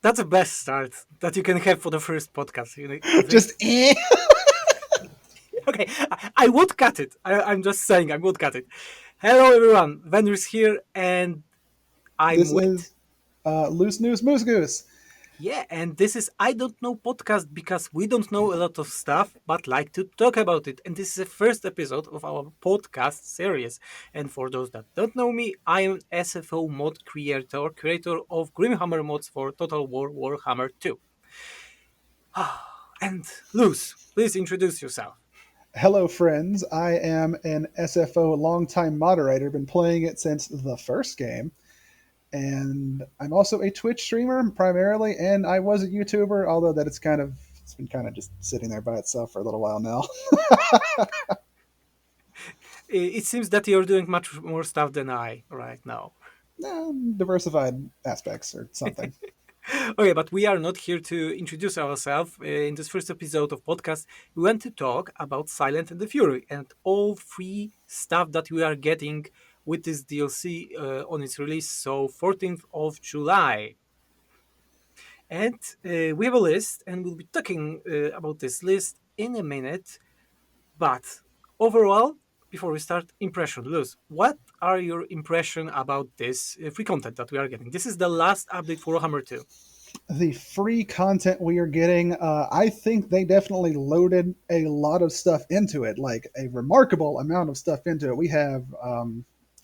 That's the best start that you can have for the first podcast. You think? Just eh. Okay, I would cut it. I'm just saying I would cut it. Hello, everyone. Vendors here, and I'm This with. is Loose News Moose Goose. Yeah, and this is I Don't Know podcast because we don't know a lot of stuff but like to talk about it. And this is the first episode of our podcast series. And for those that don't know me, I am SFO mod creator of Grimhammer mods for Total War Warhammer 2. And Luz, please introduce yourself. Hello, friends. I am an SFO longtime moderator. Been playing it since the first game, and I'm also a Twitch streamer primarily. And I was a YouTuber, although it's been kind of just sitting there by itself for a little while now. It seems that you're doing much more stuff than I right now. Diversified aspects or something. Okay, but we are not here to introduce ourselves. In this first episode of podcast, we want to talk about Silent and the Fury and all free stuff that we are getting with this DLC on its release, so 14th of July. And we have a list, and we'll be talking about this list in a minute. But overall, before we start, impression, Luz, what are your impression about this free content that we are getting? This is the last update for Warhammer 2. The free content we are getting, I think they definitely loaded a lot of stuff into it, like a remarkable amount of stuff into it. We have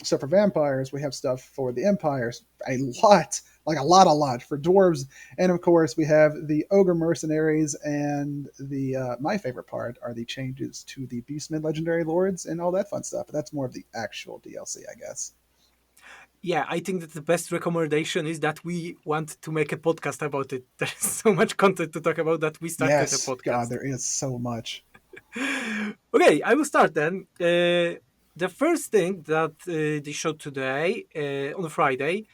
stuff for vampires, we have stuff for the empires, a lot, like a lot for dwarves, and of course we have the Ogre Mercenaries, and the my favorite part are the changes to the Beastmen Legendary Lords and all that fun stuff. But that's more of the actual DLC, I guess. Yeah, I think that the best recommendation is that we want to make a podcast about it. There's so much content to talk about that we started a Yes, God, podcast. there is so much. Okay, I will start then. The first thing that they showed today on a Friday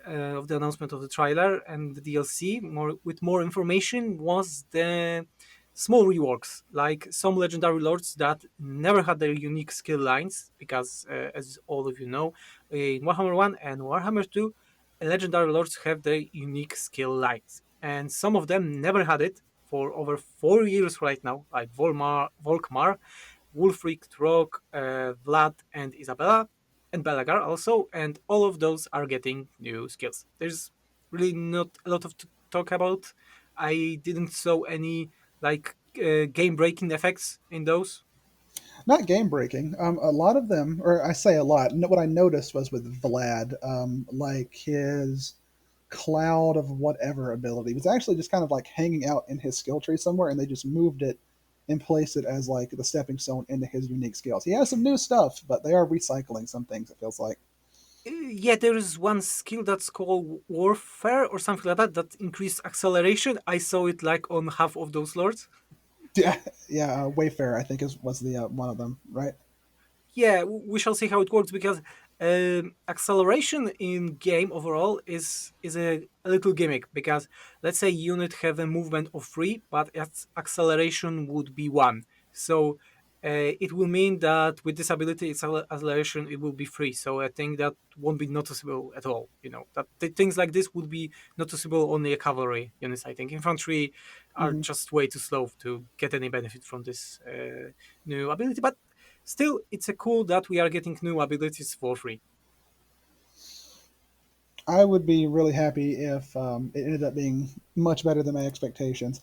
of the announcement of the trailer and the DLC, with more information, was the small reworks, like some legendary lords that never had their unique skill lines, because as all of you know, in Warhammer 1 and Warhammer 2, legendary lords have their unique skill lines, and some of them never had it for over 4 years right now, like Volkmar, Wulfric, Trog, Vlad, and Isabella, and Belagar also, and all of those are getting new skills. There's really not a lot of to talk about. I didn't saw any like game breaking effects in those. Not game breaking. A lot of them, or I say a lot. What I noticed was with Vlad, like his cloud of whatever ability was actually just kind of like hanging out in his skill tree somewhere, and they just moved it and placed it as like the stepping stone into his unique skills. He has some new stuff, but they are recycling some things. It feels like. Yeah, there is one skill that's called Warfare or something like that that increase acceleration. I saw it like on half of those lords. Yeah, yeah. Wayfair, I think, is was the one of them, right? Yeah, we shall see how it works because acceleration in game overall is a little gimmick because let's say unit have a movement of 3 but its acceleration would be 1, so it will mean that with this ability its acceleration it will be 3, so I think that won't be noticeable at all, that things like this would be noticeable only a cavalry units. I think infantry are Hmm. just way too slow to get any benefit from this new ability, but still, it's a cool that we are getting new abilities for free. I would be really happy if it ended up being much better than my expectations.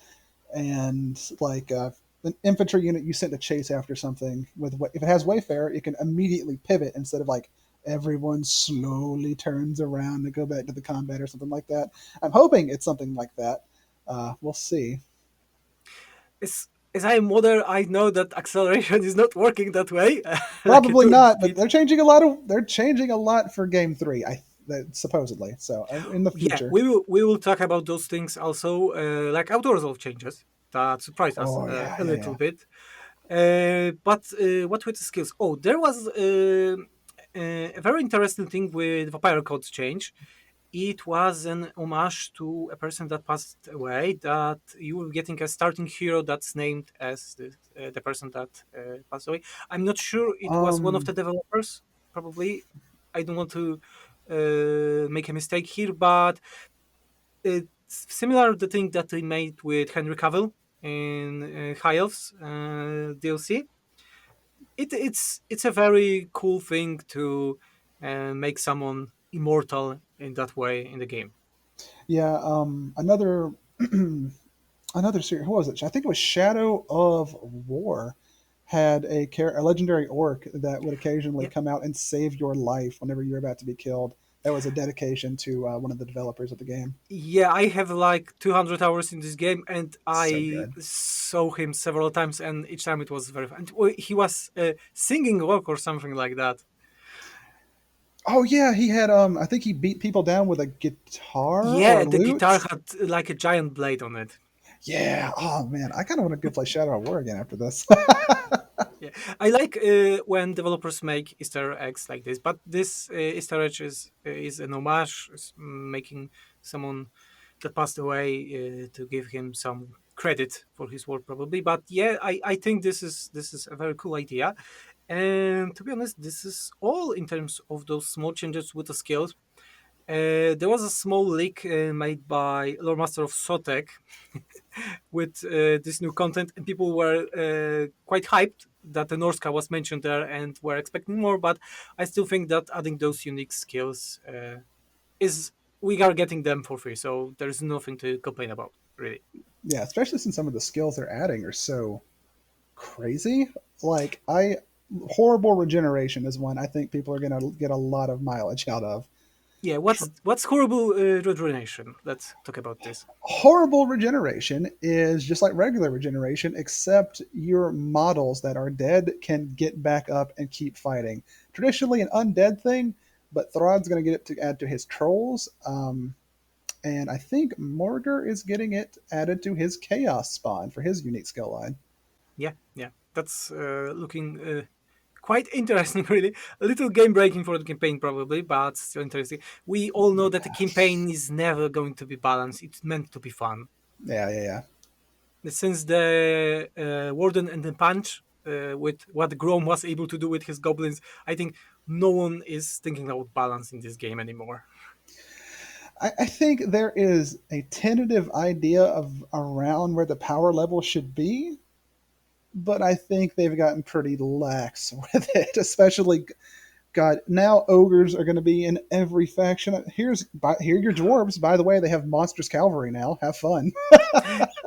And like an infantry unit you sent to chase after something with if it has Wayfarer, it can immediately pivot instead of like everyone slowly turns around to go back to the combat or something like that. I'm hoping it's something like that. We'll see. As I am modern, I know that acceleration is not working that way, like it Probably would not, but be. they're changing a lot for game three. Supposedly so in the Yeah, future. we will talk about those things also, like outdoors of changes that surprised us Oh yeah, a yeah, little yeah. bit. But what with the skills? Oh, there was a very interesting thing with Vampire Code's change. It was an homage to a person that passed away. That you were getting a starting hero that's named as the person that passed away. I'm not sure it was one of Um, the developers. Probably, I don't want to make a mistake here, but similar the thing that they made with Henry Cavill in High Elves DLC. It's a very cool thing to make someone immortal in that way in the game. Yeah, another another series. Who was it? I think it was Shadow of War. Had a legendary orc that would occasionally Yeah, come out and save your life whenever you're about to be killed. That was a dedication to one of the developers of the game. yeah. I have like 200 hours in this game, and So I good. saw him several times, and each time it was very fun. And he was singing rock or something like that. Oh yeah, he had I think he beat people down with a guitar Yeah, or the guitar lute. had like a giant blade on it. Yeah. Oh man, I kind of want to go play Shadow of War again after this. Yeah, I like when developers make Easter eggs like this, but this Easter egg is an homage, is making someone that passed away to give him some credit for his work, probably. But yeah, I think this is a very cool idea, and to be honest, this is all in terms of those small changes with the skills. There was a small leak made by Lore Master of Sotek with this new content, and people were quite hyped that the Norska was mentioned there and were expecting more. But I still think that adding those unique skills is we are getting them for free, so there's nothing to complain about, really. Yeah, especially since some of the skills they're adding are so crazy. Like I horrible regeneration is one I think people are gonna get a lot of mileage out of. Yeah, Tr- what's horrible rejuvenation? Let's talk about this. Horrible regeneration is just like regular regeneration, except your models that are dead can get back up and keep fighting. Traditionally, an undead thing, but Throd's going to get it to add to his trolls. And I think Morgar is getting it added to his chaos spawn for his unique skill line. Yeah, yeah, that's looking quite interesting, really. A little game breaking for the campaign, probably, but still interesting. We all know that the Yeah, campaign is never going to be balanced. It's meant to be fun. yeah. Since the Warden and the Punch, with what Grom was able to do with his goblins, I think no one is thinking about balance in this game anymore. I think there is a tentative idea of around where the power level should be, but I think they've gotten pretty lax with it, especially God, now ogres are going to be in every faction. Here are your dwarves. By the way, they have monstrous cavalry now. Have fun.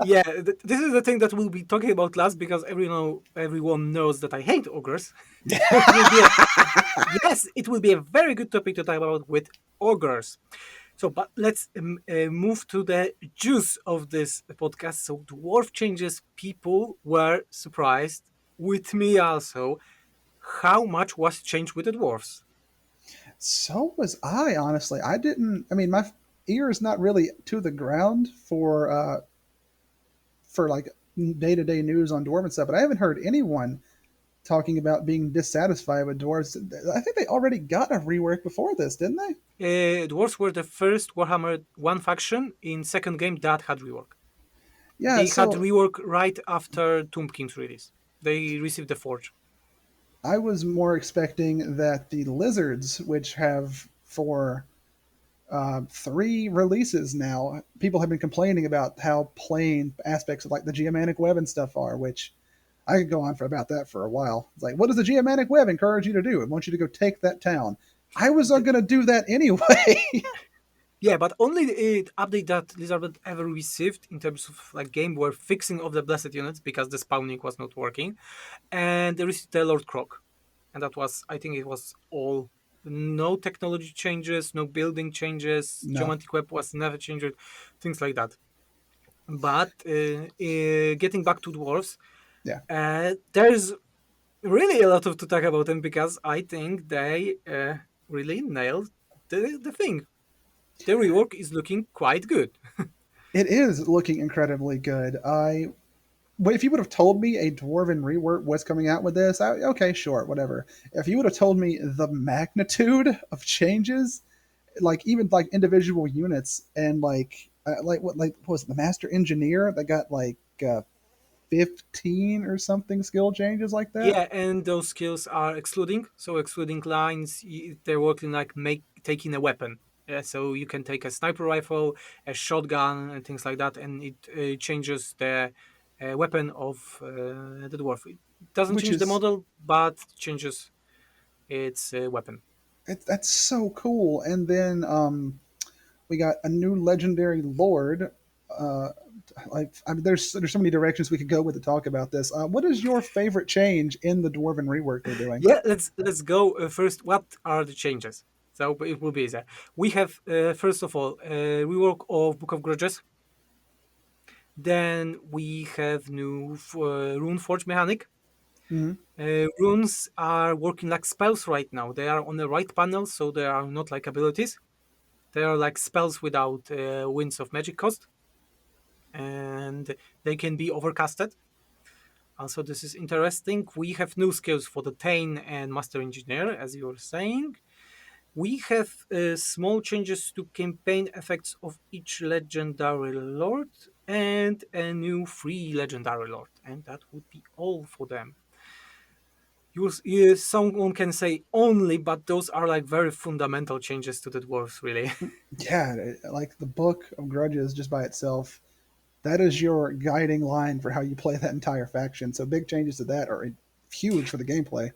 Yeah, this is the thing that we'll be talking about last because everyone knows that I hate ogres. So it will be yes, it will be a very good topic to talk about with ogres. So, but let's move to the juice of this podcast. So, dwarf changes. People were surprised with me also. How much was changed with the dwarfs? So was I. Honestly, I didn't. I mean, my ear is not really to the ground for like day to day news on dwarf and stuff. But I haven't heard anyone talking about being dissatisfied with dwarves. I think they already got a rework before this, didn't they? Dwarfs were the first Warhammer 1 faction in second game that had rework. Yeah. They had So rework right after Tomb King's release. They received the Forge. I was more expecting that the lizards, which have for three releases now, people have been complaining about how plain aspects of like the geomantic web and stuff are, which I could go on for about that for a while. It's like, what does the geomantic web encourage you to do? It wants you to go take that town. I was The- going to do that anyway. yeah, but only the update that Lizard ever received in terms of like game were fixing of the blessed units because the spawning was not working, and they received the Lord Croc, and that was I think it was all. No technology changes, no building changes. No. Geomantic web was never changed, things like that. But getting back to dwarves, Yeah. there's really a lot of to talk about them because I think they really nailed the thing. The rework is looking quite good. It is looking incredibly good. But if you would have told me a dwarven rework was coming out with this, okay, sure, whatever. If you would have told me the magnitude of changes, like even like individual units and what was it, the master engineer that got like 15 or something skill changes like that. Yeah, and those skills are excluding. So excluding lines, they're working like make taking a weapon. So you can take a sniper rifle, a shotgun, and things like that, and it changes the weapon of the dwarf. It doesn't which change the is model, but changes its weapon. that's so cool. And then we got a new legendary lord. Uh, there's so many directions we could go with to talk about this. What is your favorite change in the dwarven rework they're doing? Yeah, let's go first. What are the changes? So it will be easier. We have first of all rework of Book of Grudges. Then we have new rune forge mechanic. Hmm. Runes are working like spells right now. They are on the right panel, so they are not like abilities. They are like spells without winds of magic cost, and they can be overcasted. Also, this is interesting. We have new skills for the Thane and Master Engineer, as you were saying. We have small changes to campaign effects of each legendary lord and a new free legendary lord, and that would be all for them. Someone can say only, but those are like very fundamental changes to the dwarves, really. Yeah, like the Book of Grudges just by itself, that is your guiding line for how you play that entire faction. So big changes to that are huge for the gameplay.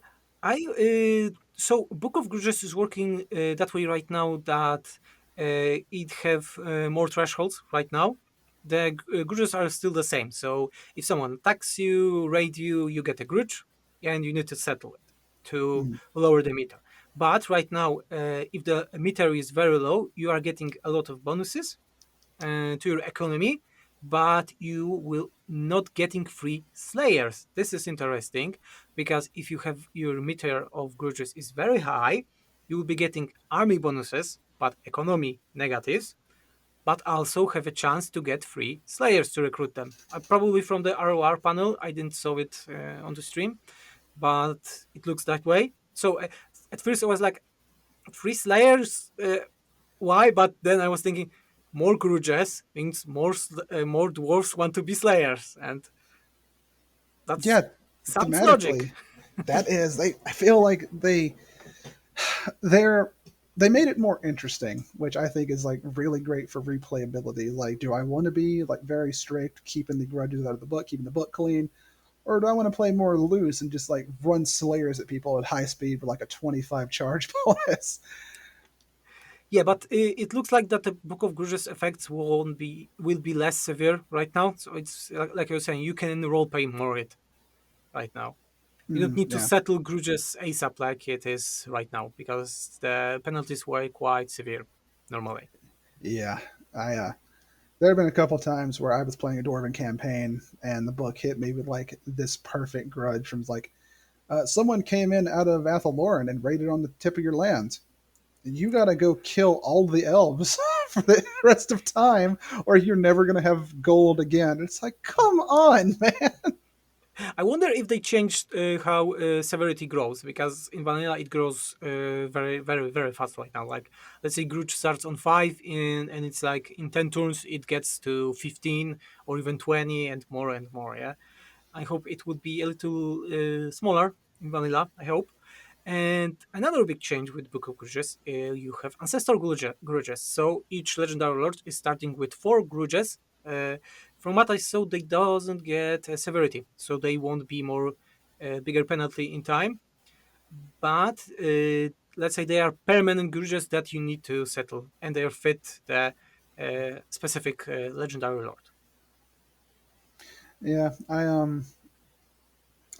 So Book of Grudges is working that way right now that it have more thresholds right now. The grudges are still the same. So if someone attacks you, raid you, you get a grudge, and you need to settle it to Mm. lower the meter. But right now, if the meter is very low, you are getting a lot of bonuses to your economy, but you will not getting free slayers. This is interesting because if you have your meter of grudges is very high, you will be getting army bonuses, but economy negatives, but also have a chance to get free slayers to recruit them. Probably from the ROR panel, I didn't saw it on the stream, but it looks that way. So at first I was like, free slayers? Why? But then I was thinking, more grudges means more dwarves want to be slayers, and that's Yeah, sounds logic. thematically, that is they. I feel like they're they made it more interesting, which I think is like really great for replayability. Like, do I want to be like very strict, keeping the grudges out of the book, keeping the book clean, or do I want to play more loose and just like run slayers at people at high speed with like a 25 charge bonus? Yeah, but it looks like that the Book of Grudges effects will be less severe right now. So it's like I was saying, you can roleplay more it right now. You don't need to Yeah, settle grudges ASAP like it is right now because the penalties were quite severe normally. yeah. I There have been a couple times where I was playing a dwarven campaign and the book hit me with like this perfect grudge from like someone came in out of Athaloran and raided on the tip of your land. You got to go kill all the elves for the rest of time, or you're never going to have gold again. It's like, come on, man. I wonder if they changed how severity grows because in vanilla it grows very, very, very fast right now. Like let's say Grudge starts on 5 and it's like in 10 turns it gets to 15 or even 20 and more and more. Yeah, I hope it would be a little smaller in vanilla. I hope. And another big change with Book of Grudges, you have Ancestor Grudges. So each Legendary Lord is starting with 4 Grudges. From what I saw, they doesn't get severity, so they won't be more bigger penalty in time. But let's say they are permanent Grudges that you need to settle, and they are fit the specific Legendary Lord. Yeah,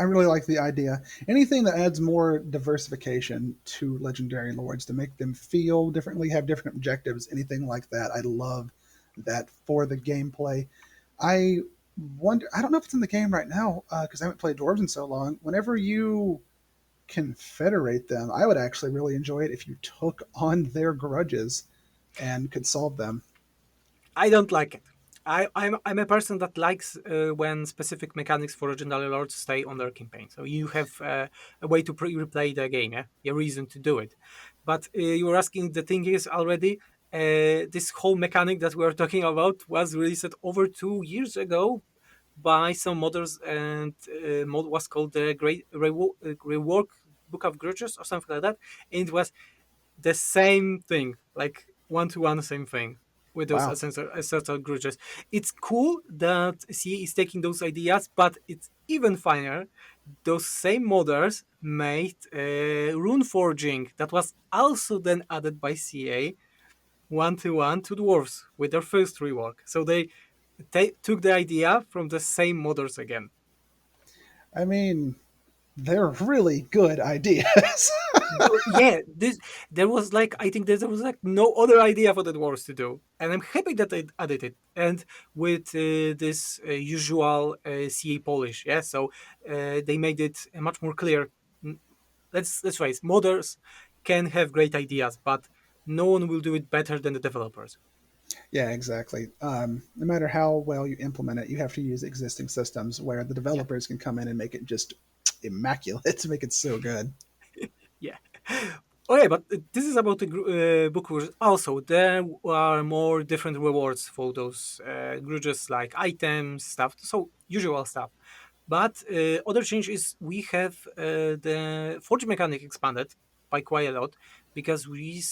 I really like the idea. Anything that adds more diversification to legendary lords to make them feel differently, have different objectives, anything like that. I love that for the gameplay. I wonder. I don't know if it's in the game right now because I haven't played dwarves in so long. Whenever you confederate them, I would actually really enjoy it if you took on their grudges and could solve them. I don't like it. I'm a person that likes when specific mechanics for legendary lords stay on their campaign. So you have a way to replay the game, yeah, a reason to do it. But you were asking. The thing is already this whole mechanic that we are talking about was released over 2 years ago by some modders, and mod was called the Great Rework Book of Grudges or something like that. And it was the same thing. Like one to one same thing with those Wow. ancestral grudges. It's cool that CA is taking those ideas, but it's even funnier. Those same modders made rune forging that was also then added by CA one to dwarves with their first rework. So they took the idea from the same modders again. I mean, they're really good ideas. Yeah, this there was like I think there was like no other idea for the dwarves to do, and I'm happy that they added it. And with this usual CA polish, yeah, so they made it much more clear. N- let's face, modders can have great ideas, but no one will do it better than the developers. Yeah, exactly. No matter how well you implement it, you have to use existing systems where the Yeah. developers can come in and make it just immaculate to make it so good. Yeah. Okay, but this is about the book rules. Also, there are more different rewards for those grudges, like items, stuff. So usual stuff. But other change is we have the forge mechanic expanded by quite a lot because we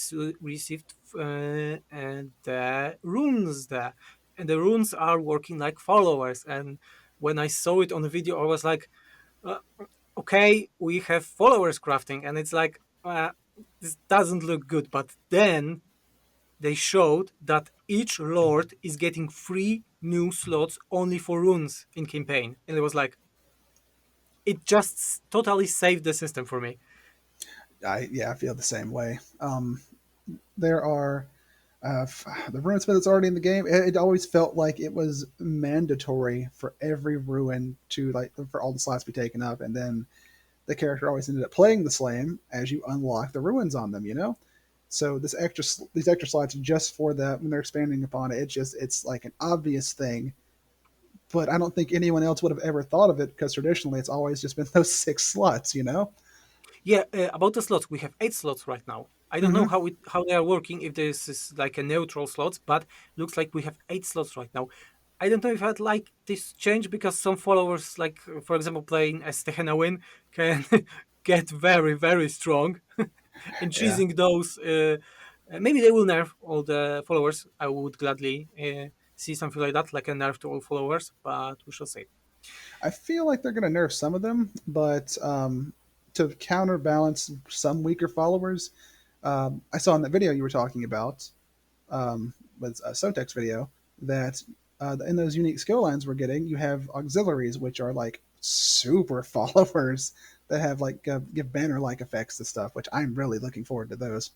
received the runes there, and the runes are working like followers. And when I saw it on the video, I was like, uh, okay, we have followers crafting, and it's like, this doesn't look good. But then they showed that each lord is getting 3 new slots only for runes in campaign, and it was like, it just totally saved the system for me. I feel the same way. There are the ruin spell that's already in the game. It always felt like it was mandatory for every ruin to like for all the slots to be taken up, and then the character always ended up playing the slame as you unlock the ruins on them. You know, so these extra slots just for that when they're expanding upon it. It's like an obvious thing, but I don't think anyone else would have ever thought of it because traditionally it's always just been those 6 slots. You know. Yeah, about the slots, we have 8 slots right now. I don't know Mm-hmm. how they are working, if this is like a neutral slots, but looks like we have 8 slots right now. I don't know if I'd like this change because some followers, like for example, playing as Tehenawin, can get very strong, and Yeah. choosing those. Maybe they will nerf all the followers. I would gladly see something like that, like a nerf to all followers, but we shall see. I feel like they're going to nerf some of them, but to counterbalance some weaker followers, I saw in that video you were talking about, with a Sotek's video, that in those unique skill lines we're getting, you have auxiliaries, which are like super followers that have like give banner like effects to stuff, which I'm really looking forward to those.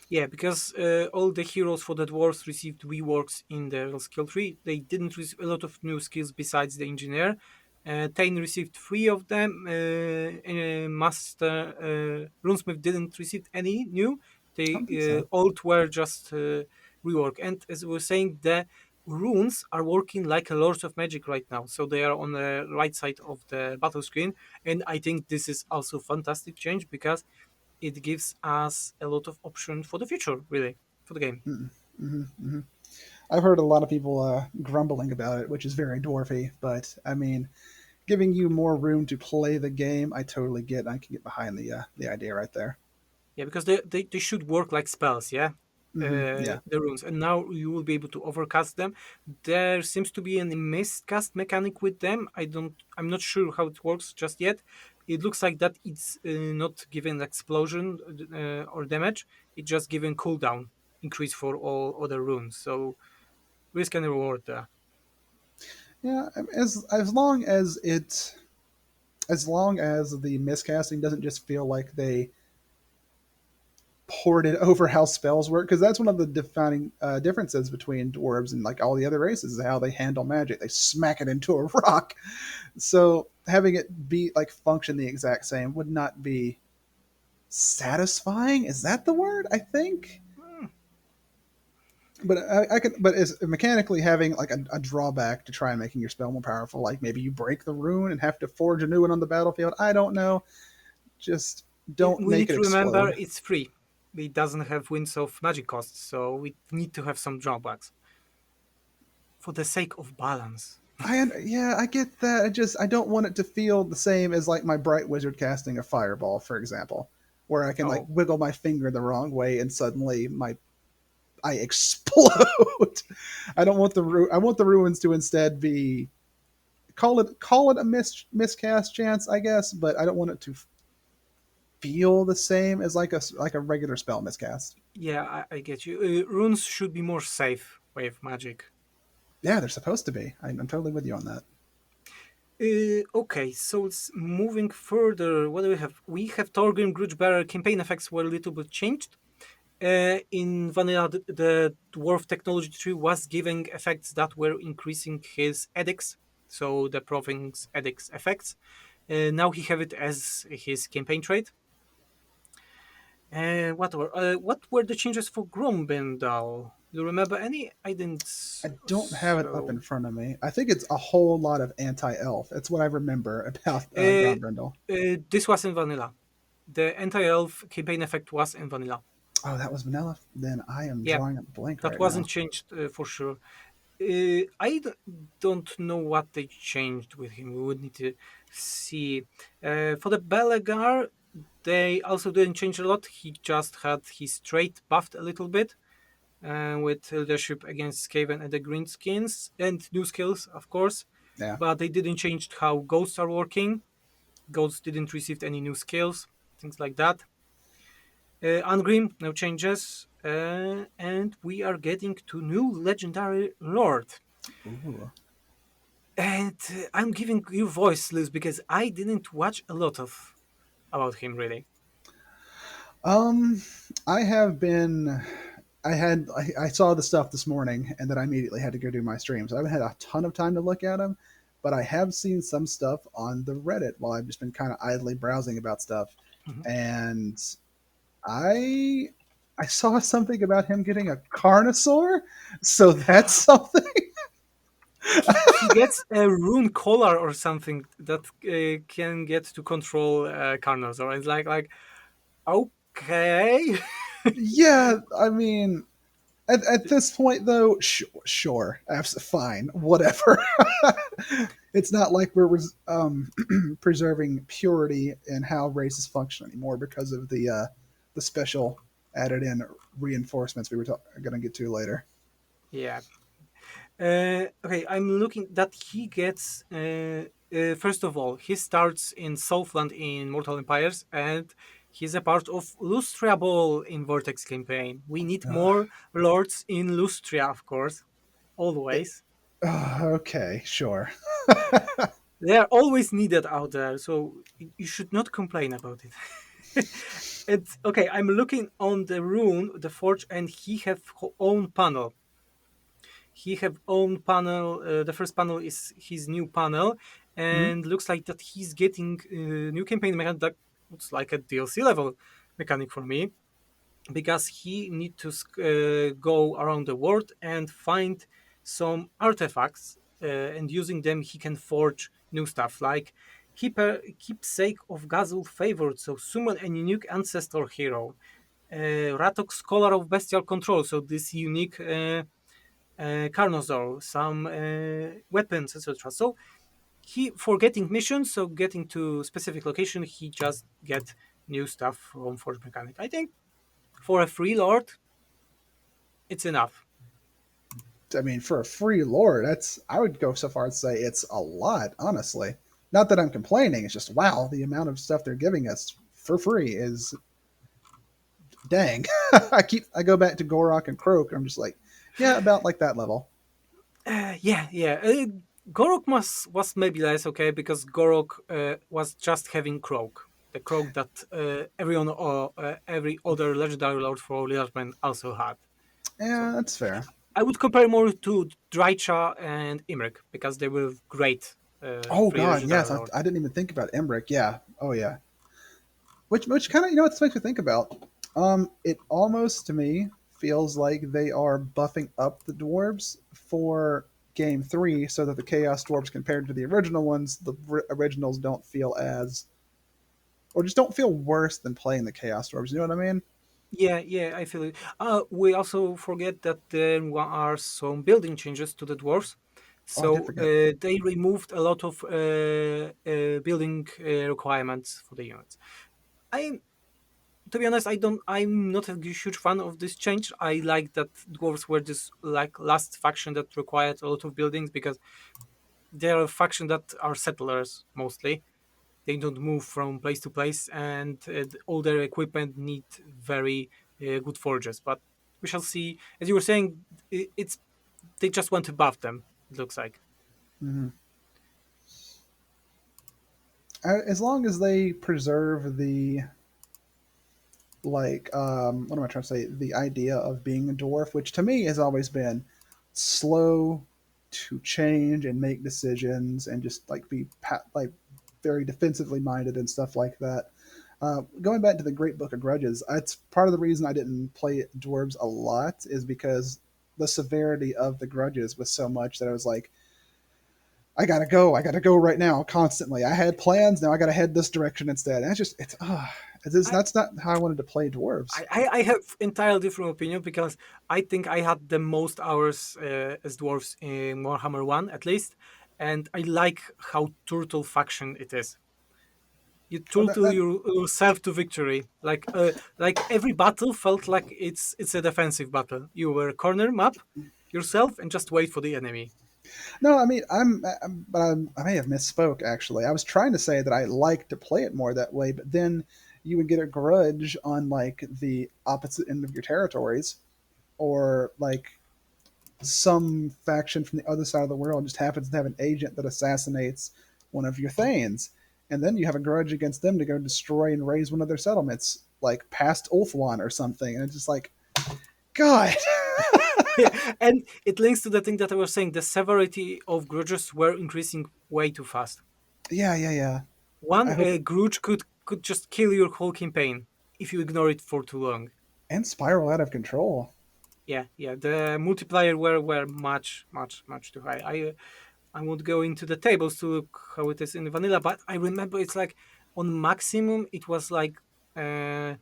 Yeah, because all the heroes for the dwarves received reworks in their skill tree. They didn't receive a lot of new skills besides the engineer. Tain received 3 of them. Master Runesmith didn't receive any new. I They don't think so. all were just rework. And as we were saying, the runes are working like a Lords of Magic right now. So they are on the right side of the battle screen. And I think this is also fantastic change because it gives us a lot of option for the future, really, for the game. Mm-hmm. I've heard a lot of people grumbling about it, which is very dwarfy, but I mean, giving you more room to play the game, I totally get. I can get behind the idea right there. Yeah, because they should work like spells, yeah. Yeah. The runes, and now you will be able to overcast them. There seems to be a miscast mechanic with them. I'm not sure how it works just yet. It looks like that it's not giving explosion or damage. It's just giving cooldown increase for all other runes. So risk and reward there. Yeah, as long as the miscasting doesn't just feel like they poured it over how spells work, because that's one of the defining differences between dwarves and like all the other races is how they handle magic. They smack it into a rock. So having it be like function the exact same would not be satisfying. Is that the word? I think. Hmm. But I can. But is mechanically having like a drawback to try and making your spell more powerful, like maybe you break the rune and have to forge a new one on the battlefield. I don't know. Just don't We make need it to remember explode. it's free. It doesn't have winds of magic costs, so we need to have some drawbacks for the sake of balance. Yeah, I get that. I don't want it to feel the same as like my bright wizard casting a fireball, for example, where I can like Oh, wiggle my finger the wrong way and suddenly my I explode. I don't want I want the ruins to instead be call it a miscast chance, I guess, but I don't want it to feel the same as like a regular spell miscast. Yeah, I get you. Runes should be more safe way of magic. Yeah, they're supposed to be. I'm totally with you on that. Okay, so it's moving further. What do we have? We have Torgrim Grudgebearer campaign effects were a little bit changed. In vanilla, the dwarf technology tree was giving effects that were increasing his edicts, so the province edicts effects. Now he have it as his campaign trait. What were the changes for Grumbendal? Do you remember any? I didn't. I don't have it up in So front of me. I think it's a whole lot of anti-elf. That's what I remember about uh, Grombrindle. this was in vanilla. The anti-elf campaign effect was in vanilla. Oh, that was vanilla. Then I am Yeah, drawing a blank that right wasn't now. changed for sure. Don't know what they changed with him. We would need to see. For the Belegar, they also didn't change a lot. He just had his trait buffed a little bit with leadership against Skaven and the Greenskins and new skills, of course. Yeah. But they didn't change how ghosts are working. Ghosts didn't receive any new skills, things like that. Ungrim, no changes. And we are getting to new legendary lord. Ooh. And I'm giving you voice, Liz, because I didn't watch a lot of about him really. Um, I have been. I saw the stuff this morning, and then I immediately had to go do my stream. So I haven't had a ton of time to look at him, but I have seen some stuff on the Reddit while I've just been kind of idly browsing about stuff, Mhm. and I I saw something about him getting a Carnosaur, so that's something. He gets a rune collar or something that can get to control Carnos, or it's like okay. Yeah, I mean, at this point though, sure, fine, whatever. It's not like we're preserving purity in how races function anymore because of the special added in reinforcements we were going to get to later. Yeah. Okay, I'm looking that he gets. First of all, he starts in Southland in Mortal Empires, and he's a part of Lustria Ball in Vortex campaign. We need Ugh. more lords in Lustria, of course, It, always. okay, sure. They are always needed out there, so you should not complain about it. It's okay. I'm looking on the rune, the forge, and he have own panel. He have own panel. The first panel is his new panel, Mhm. and looks like that he's getting new campaign mechanic that looks like a DLC level mechanic for me, because he need to go around the world and find some artifacts, and using them he can forge new stuff like keepsake of Gazul favored, so summon a unique ancestor hero. Ratok scholar of bestial control, so this unique Carnosaur, some weapons, etc. So he for getting missions, so getting to specific location, he just get new stuff from Forge Mechanic. I think for a free lord, it's enough. I mean, for a free lord, that's I would go so far as to say it's a lot, honestly. Not that I'm complaining, it's just wow, the amount of stuff they're giving us for free is dang. I go back to Gorok and Croak, and I'm just like, yeah, about like that level. Yeah. Gorok was maybe less okay because Gorok was just having Croak, the Croak that every other legendary lord for Learman also had. Yeah, So that's fair. I would compare more to Drycha and Imrik because they were great Oh free god, yes, legendary lord. I didn't even think about Emmerich. Yeah, oh yeah. Which kind of this makes me think about. It almost to me feels like they are buffing up the dwarves for game three, so that the chaos dwarves compared to the original ones, the originals don't feel as or just don't feel worse than playing the chaos dwarves. You know what I mean? Yeah, I feel it. We also forget that there are some building changes to the dwarves. Oh, I did So forget. they removed a lot of building requirements for the units. I to be honest, I'm not a huge fan of this change. I like that dwarves were this like last faction that required a lot of buildings because they're a faction that are settlers mostly. They don't move from place to place, and all their equipment need very good forges. But we shall see. As you were saying, it's they just want to buff them. It looks like. Hmm. As long as they preserve the what am I trying to say? The idea of being a dwarf, which to me has always been slow to change and make decisions and just like be like very defensively minded and stuff like that. Going back to the Great Book of Grudges, that's part of the reason I didn't play dwarves a lot is because the severity of the grudges was so much that I was like, I gotta go right now, constantly. I had plans, now I gotta head this direction instead. And I, that's not how I wanted to play dwarves. I have entirely different opinion because I think I had the most hours as dwarves in Warhammer 1 at least, and I like how turtle faction it is. You Oh, turtle yourself to victory. Like every battle felt like it's a defensive battle. You were corner map yourself and just wait for the enemy. no, I mean, I may have misspoke actually. I was trying to say that I like to play it more that way, but then you would get a grudge on like the opposite end of your territories, or like some faction from the other side of the world just happens to have an agent that assassinates one of your Thanes, and then you have a grudge against them to go destroy and raise one of their settlements, like past Ulthuan or something, and it's just like, God. Yeah, and it links to the thing that I was saying. The severity of grudges were increasing way too fast. Yeah, yeah, yeah. I One hope grudge could just kill your whole campaign if you ignore it for too long. and spiral out of control. Yeah, yeah. The multiplier were much too high. I won't go into the tables to look how it is in vanilla, but I remember it's like on maximum it was like uh,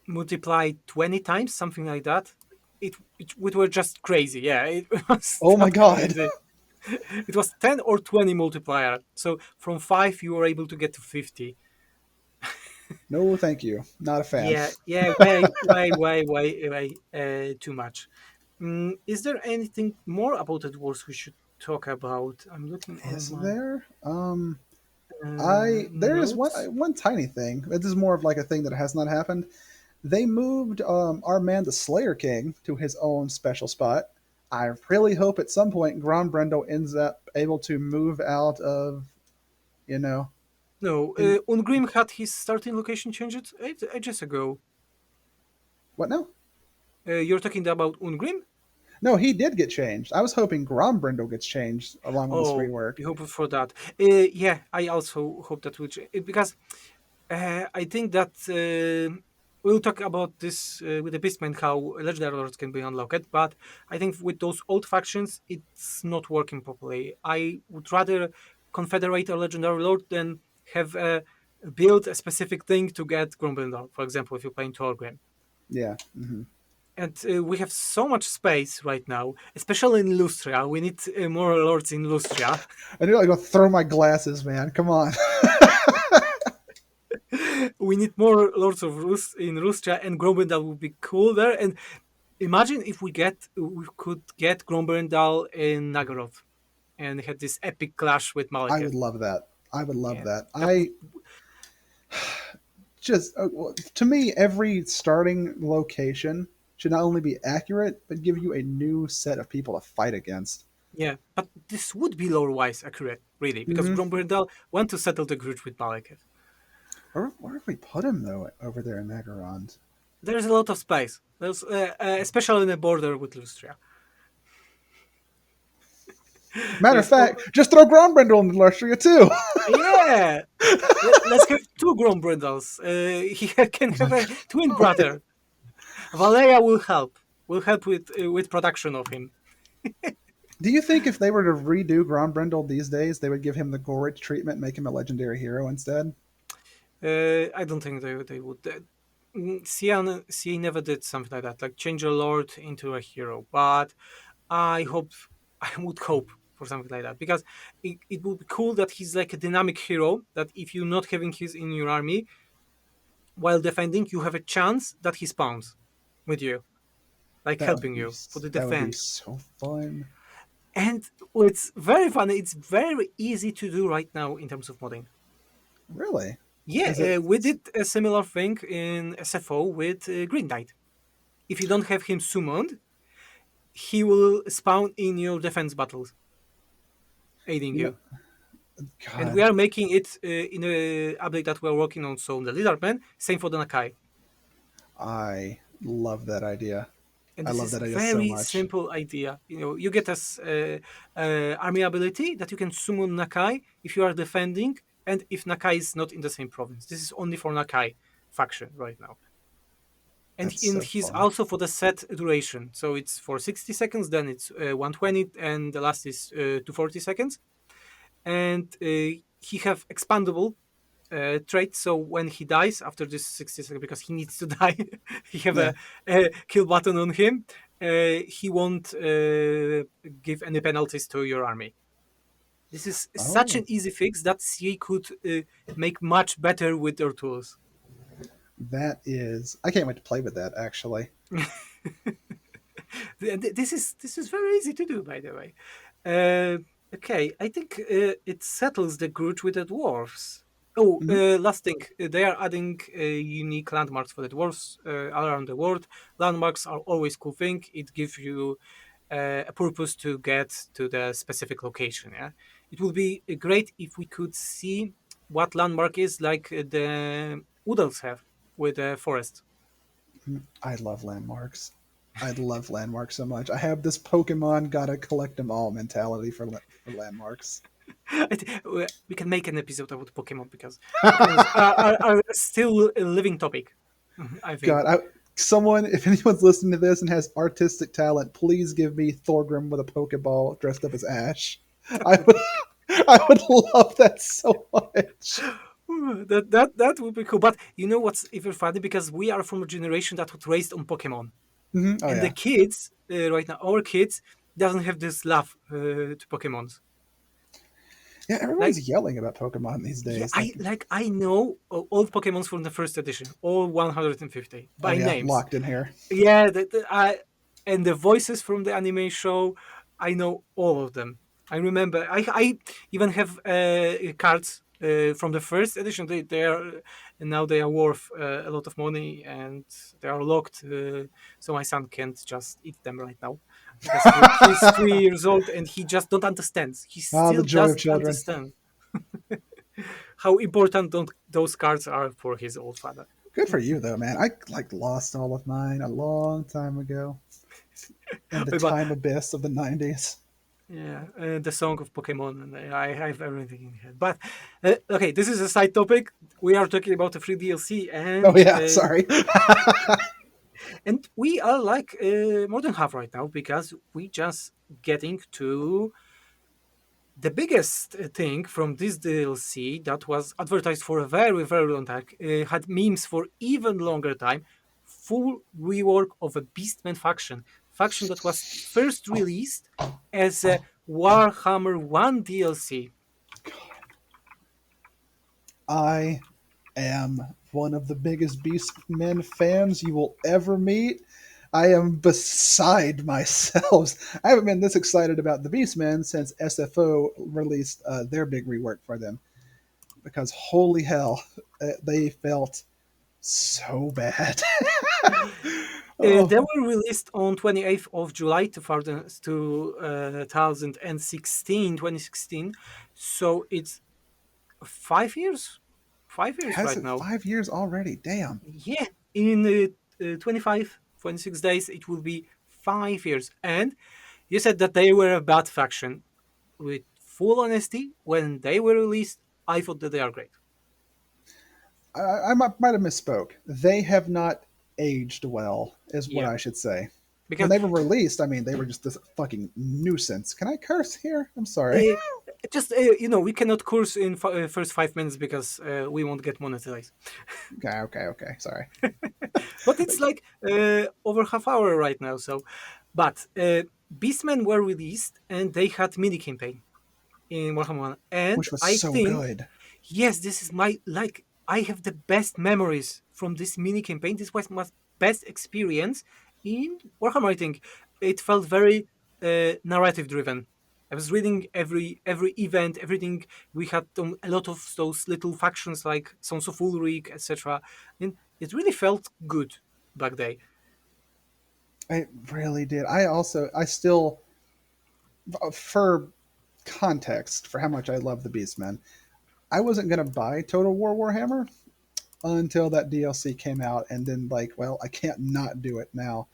multiplied 20 times, something like that. It were just crazy. Yeah, it was Oh my that God. crazy. It was 10 or 20 multiplier. So from 5 you were able to get to 50. No, thank you. Not a fan. Yeah, yeah, way too much. Is there anything more about the dwarves we should talk about? I'm looking on Is my there? I there is notes. one tiny thing. This is more of like a thing that has not happened. They moved our man, the Slayer King, to his own special spot. I really hope at some point Grombrindle ends up able to move out of, you know, No, in Ungrim had his starting location changed ages ago. what now? You're talking about Ungrim? No, he did get changed. I was hoping Grombrindle gets changed along with this Oh, rework. be hopeful for that. Yeah, I also hope that will change because I think that we'll talk about this with the Beastmen how legendary lords can be unlocked. But I think with those old factions, it's not working properly. I would rather confederate a legendary lord than have build a specific thing to get Grumbendal. For example, if you're playing Torgrim. Yeah. Hmm. And we have so much space right now, especially in Lustria. We need more lords in Lustria. I knew I go throw my glasses, man. Come on. We need more lords of in Lustria, and Grobendal would be cool there. And imagine if we could get Grobendal in Nagorod and had this epic clash with I Malekith. would love that. I would love Yeah, that. that would. I just to me every starting location should not only be accurate but give you a new set of people to fight against. Yeah, but this would be lore-wise accurate, really, because Hmm. Grobendal went to settle the grudge with Malekith. Where have we put him though over there in Magarond? There's a lot of space. There's especially in the border with Lustria. Matter of There's fact, just throw Grombrindle in Lustria too. Yeah. Let's have two Grombrindles. He can Oh my have a twin God. brother. Valeria will help. Will help with production of him. Do you think if they were to redo Grombrindle these days, they would give him the Gorich treatment, make him a legendary hero instead? I don't think they would. CA never did something like that, like change a lord into a hero. But I hope, I would hope for something like that because it would be cool that he's like a dynamic hero. That if you're not having his in your army, while defending, you have a chance that he spawns with you, like helping you for the that would be defense. so fun. And it's very funny. It's very easy to do right now in terms of modding. Really? Yeah, Is it? we did a similar thing in SFO with Green Knight. If you don't have him summoned, he will spawn in your defense battles, aiding You know, you. And we God, are making it in a update that we're working on. So the Lizardman, same for the Nakai. I love that idea. And I this love is that idea so very much. simple idea. You get this army ability that you can summon Nakai if you are defending, and if Nakai is not in the same province. This is only for Nakai faction right now. And, That's and so he's fun. also for the set duration. So it's for 60 seconds, then it's 120, and the last is 240 seconds. And he have expandable trait. So when he dies after this 60 seconds, because he needs to die, he have Yeah. a kill button on him. He won't give any penalties to your army. This is such an Oh, easy fix that CA could make much better with their tools. that is. I can't wait to play with that. Actually. This is very easy to do, by the way. Uh, okay, I think it settles the grudge with the dwarves. Oh, Hmm. last thing, they are adding unique landmarks for the dwarves around the world. Landmarks are always cool thing. It gives you a purpose to get to the specific location. Yeah, it would be great if we could see what landmark is like the Oodles have with the forest. I love landmarks. I love landmarks so much. I have this Pokemon gotta collect them all mentality for landmarks. We can make an episode about Pokemon because Pokemon are still a living topic. I think. God, someone, if anyone's listening to this and has artistic talent, please give me Thorgrim with a Pokeball dressed up as Ash. I would, I would love that so much. That would be cool. But you know what's even funny? Because we are from a generation that was raised on Pokemon, Oh and the yeah, kids right now, our kids, doesn't have this love to Pokemons. yeah. Like, Everyone's yelling about Pokemon these yeah, days. I know all Pokemons from the first edition, all 150 Oh by yeah, names. locked in here. Yeah, and the voices from the anime show, I know all of them. I remember. I even have cards from the first edition. They are and now they are worth a lot of money, and they are locked. So my son can't just eat them right now because he's 3 years old and he just don't understand. He Ah, the still joy of doesn't children. understand how important those cards are for his old father. Good for you though, man. I like lost all of mine a long time ago in the But time abyss of the '90s. yeah, the song of Pokemon, and I have everything in here. But okay, this is a side topic. We are talking about the free DLC, Oh yeah, sorry. and we are like more than half right now because we just getting to the biggest thing from this DLC that was advertised for a very very long time, had memes for even longer time. Full rework of a Beastmen faction that was first released as a Warhammer 1 DLC. I am one of the biggest Beastmen fans you will ever meet. I am beside myself. I haven't been this excited about the Beastmen since SFO released their big rework for them. Because holy hell, they felt so bad. They Oh, were released on 28th of July 2016. So it's 5 years? 5 years has right it now. 5 years already? Damn. Yeah, in 25, 26 days, it will be 5 years. And you said that they were a bad faction. With full honesty, when they were released, I thought that they are great. I might have misspoke. They have not aged well, is what Yeah, I should say. When because they were released, I mean, they were just this fucking nuisance. Can I curse here? I'm sorry. uh, just we cannot curse in first 5 minutes because we won't get monetized. Okay, okay, okay. Sorry. But it's like over half hour right now. So, but Beastmen were released and they had mini campaign in Warhammer 1. And Which was I so think, good. yes, this is my, like, I have the best memories from this mini campaign, this was my best experience in Warhammer. I think it felt very narrative driven. I was reading every event, everything. We had a lot of those little factions like Sons of Ulrich, etc. And it really felt good back then. It really did. I still, for context, for how much I love the Beastmen, I wasn't going to buy Total War Warhammer until that DLC came out, and then, like, well, I can't not do it now.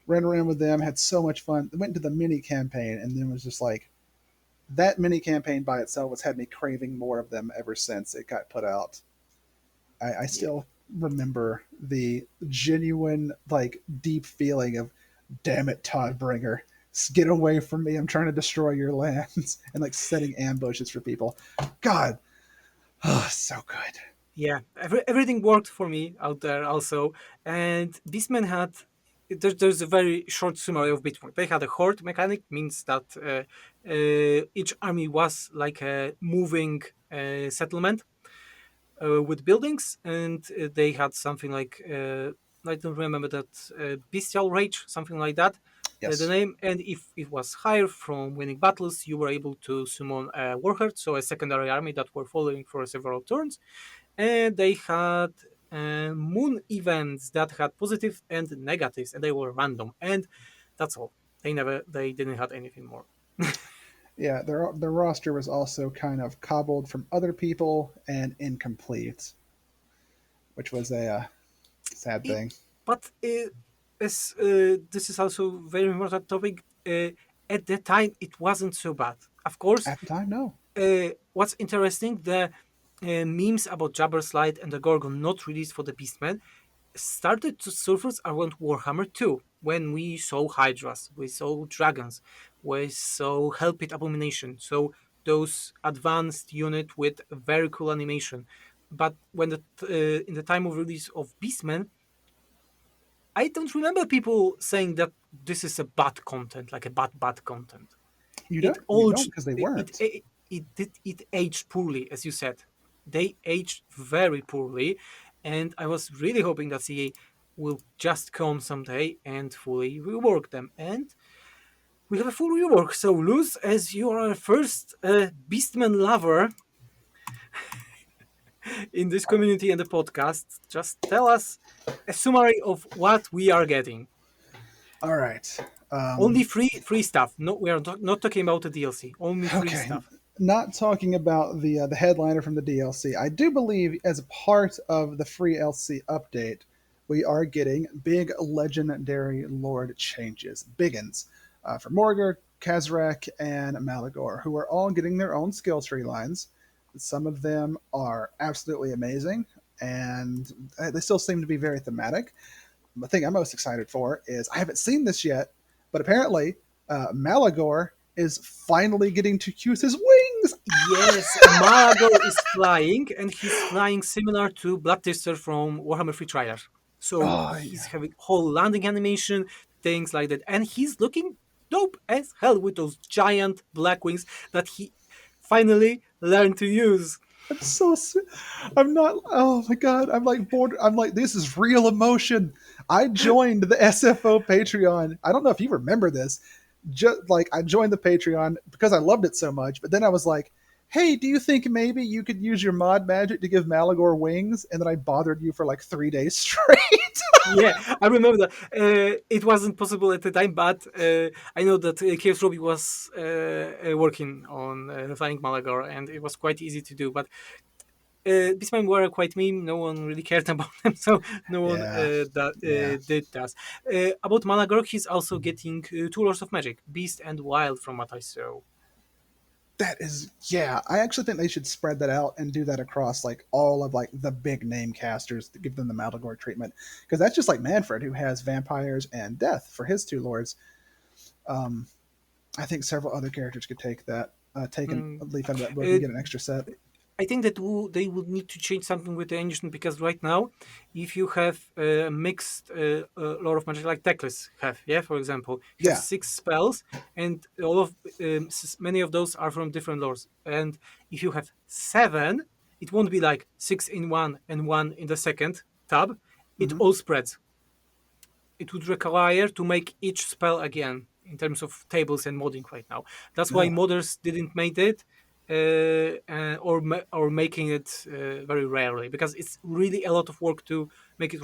Ran around with them, had so much fun. Went to the mini campaign, and then was just like, that mini campaign by itself has had me craving more of them ever since it got put out. I Yeah. still remember the genuine, like, deep feeling of, damn it, Toddbringer, get away from me. I'm trying to destroy your lands, and like setting ambushes for people. God, oh, so good. Yeah, everything worked for me out there also. And Beastmen had there's a very short summary of Bitmark. They had a horde mechanic, means that each army was like a moving settlement with buildings, and they had something like I don't remember that bestial rage, something like that. The Yes. name, and if it was higher from winning battles, you were able to summon a warherd, so a secondary army that were following for several turns, and they had moon events that had positive and negatives, and they were random, and that's all. They didn't have anything more. Yeah, their roster was also kind of cobbled from other people and incomplete, which was a sad It, thing. but as this is also very important topic. At the time, it wasn't so bad. Of course, At the time, no. what's interesting, the memes about Jabberslide and the Gorgon not released for the Beastmen started to surface around Warhammer 2 when we saw Hydras, we saw dragons, we saw Hellpit Abomination, so those advanced unit with very cool animation. But when in the time of release of Beastmen, I don't remember people saying that this is a bad content, like a bad content. It You aged don't, because they it weren't. it aged poorly, as you said. They aged very poorly, and I was really hoping that CA will just come someday and fully rework them. And we have a full rework. So, Luz, as you are our first Beastman lover in this community and the podcast, just tell us a summary of what we are getting. All right. Only free stuff. No, we are not talking about the DLC. Only free Okay. stuff. Not talking about the headliner from the DLC. I do believe, as a part of the free LC update, we are getting big legendary lord changes, biggins, for Morgar, Kazrak, and Malagor, who are all getting their own skill tree lines. Some of them are absolutely amazing, and they still seem to be very thematic. The thing I'm most excited for is, I haven't seen this yet, but apparently Malagor is finally getting to use his wings. Yes, Malagor is flying, and he's flying similar to Blood Tester from Warhammer 3 Trailer. So Oh he's yeah, having whole landing animation, things like that, and he's looking dope as hell with those giant black wings that he finally learned to use. I'm so. I'm not. Oh my god. I'm like bored. I'm like, this is real emotion. I joined the SFO Patreon. I don't know if you remember this. Just like, I joined the Patreon because I loved it so much. But then I was like, hey, do you think maybe you could use your mod magic to give Malagor wings? And then I bothered you for like 3 days straight. Yeah, I remember that. It wasn't possible at the time, but I know that Chaos Robbie was working on Flying Malagor, and it was quite easy to do. But Beastmen were quite meme. No one really cared about them, so no one Yeah. Yeah. did that. About Malagor, he's also getting two Lords of Magic, Beast and Wild, from what I saw. That is, yeah. I actually think they should spread that out and do that across like all of like the big name casters to give them the Malagor treatment, because that's just like Manfred, who has vampires and death for his two lords. Um, I think several other characters could take that, take Mm. a leaf out of that book Uh, and get an extra set. I think that they would need to change something with the engine, because right now, if you have a mixed lore of magic, like Teclis have, yeah, for example, you have Yeah, six spells, and all of many of those are from different lores. And if you have seven, it won't be like six in one and one in the second tab, it Hmm. all spreads. It would require to make each spell again in terms of tables and modding right now. That's why No. modders didn't make it, or making it very rarely, because it's really a lot of work to make it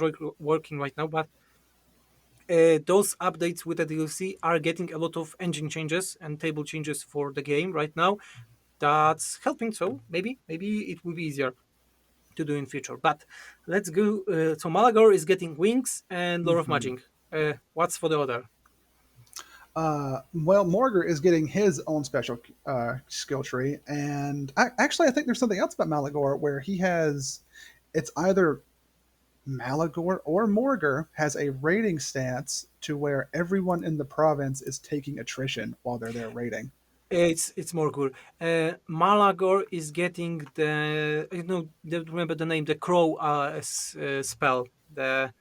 working right now. But those updates with the DLC are getting a lot of engine changes and table changes for the game right now. That's helping. So maybe it will be easier to do in future. But let's go. So Malagor is getting wings and Lord of Hmm. Magic. What's for the other? Well, Morgar is getting his own special skill tree, and actually, I think there's something else about Malagor where he has. It's either Malagor or Morgar has a raiding stance to where everyone in the province is taking attrition while they're there raiding. It's more good. Malagor is getting the I don't remember the name, the crow spell, the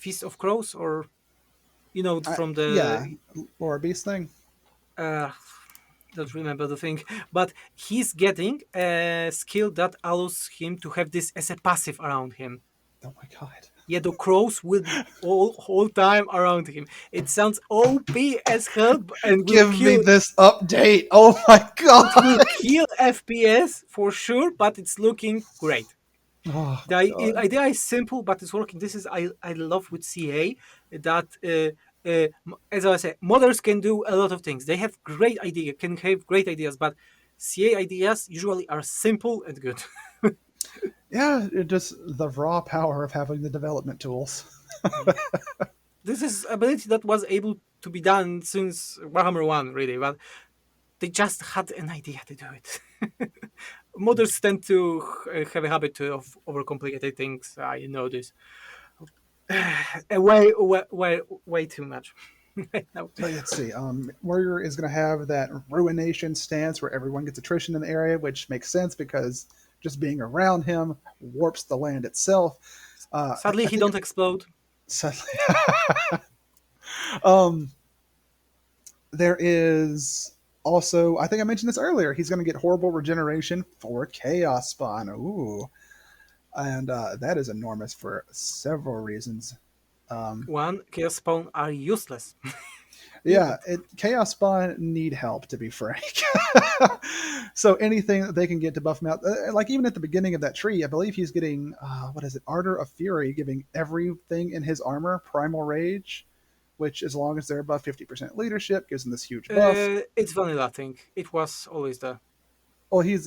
Feast of Crows, or from Yeah, the Laura Beast thing. uh, don't remember the thing, but he's getting a skill that allows him to have this as a passive around him. Oh my god. Yeah, the crows will be all time around him. It sounds OP as hell, and will Give me kill. this update. Oh my It will god. kill FPS for sure, but it's looking great. Oh The god. idea is simple, but it's working. This is I love with CA that as I said, modders can do a lot of things. They have great idea, can have great ideas, but CA ideas usually are simple and good. Yeah, it just the raw power of having the development tools. This is ability that was able to be done since Warhammer 1, really, but they just had an idea to do it. Modders tend to have a habit of overcomplicated things. I know this. Way too much. No. So let's see. Warrior is going to have that ruination stance where everyone gets attrition in the area, which makes sense because just being around him warps the land itself. Sadly, I he think don't explode. sadly, um, there is also. I think I mentioned this earlier. He's going to get horrible regeneration for Chaos Spawn. Ooh, and that is enormous for several reasons. Um, One, chaos spawn are useless. Yeah, Chaos Spawn need help, to be frank. So anything that they can get to buff him out, like even at the beginning of that tree, I believe he's getting what is it, Ardor of Fury, giving everything in his armor Primal Rage, which as long as they're above 50% leadership, gives them this huge buff. It's vanilla thing. It was always there. Well, he's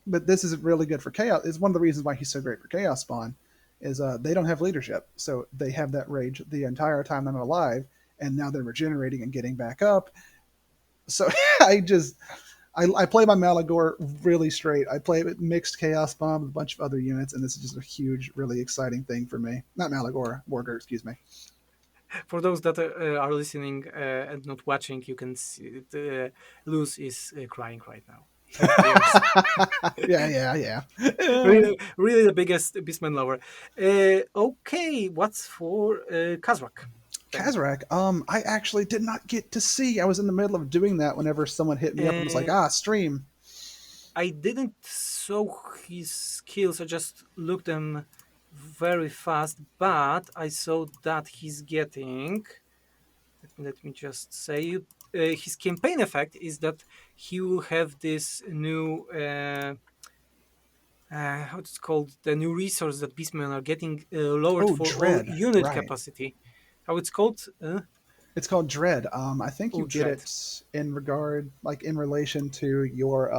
but this is really good for Chaos. It's one of the reasons why he's so great for Chaos Spawn, is they don't have leadership, so they have that rage the entire time they're alive, and now they're regenerating and getting back up. So I just I play my Malagor really straight. I play it mixed Chaos Bomb with a bunch of other units, and this is just a huge, really exciting thing for me. Not Malagor, Warger, excuse me. For those that are listening and not watching, you can see Luz is crying right now. He has tears. Yeah. Really the biggest Beastman lover. Okay, what's for Kazrak then? Kazrak, I actually did not get to see. I was in the middle of doing that whenever someone hit me up and was like, Uh, stream. I didn't saw his skills. I just looked them very fast, but I saw that he's getting. Let me just say, his campaign effect is that he will have this new. How it's called, the new resource that beastmen are getting lowered Oh, for all Dread, unit right. capacity. How it's called? It's called Dread. I think you Oh, get dread. it in regard, like in relation to your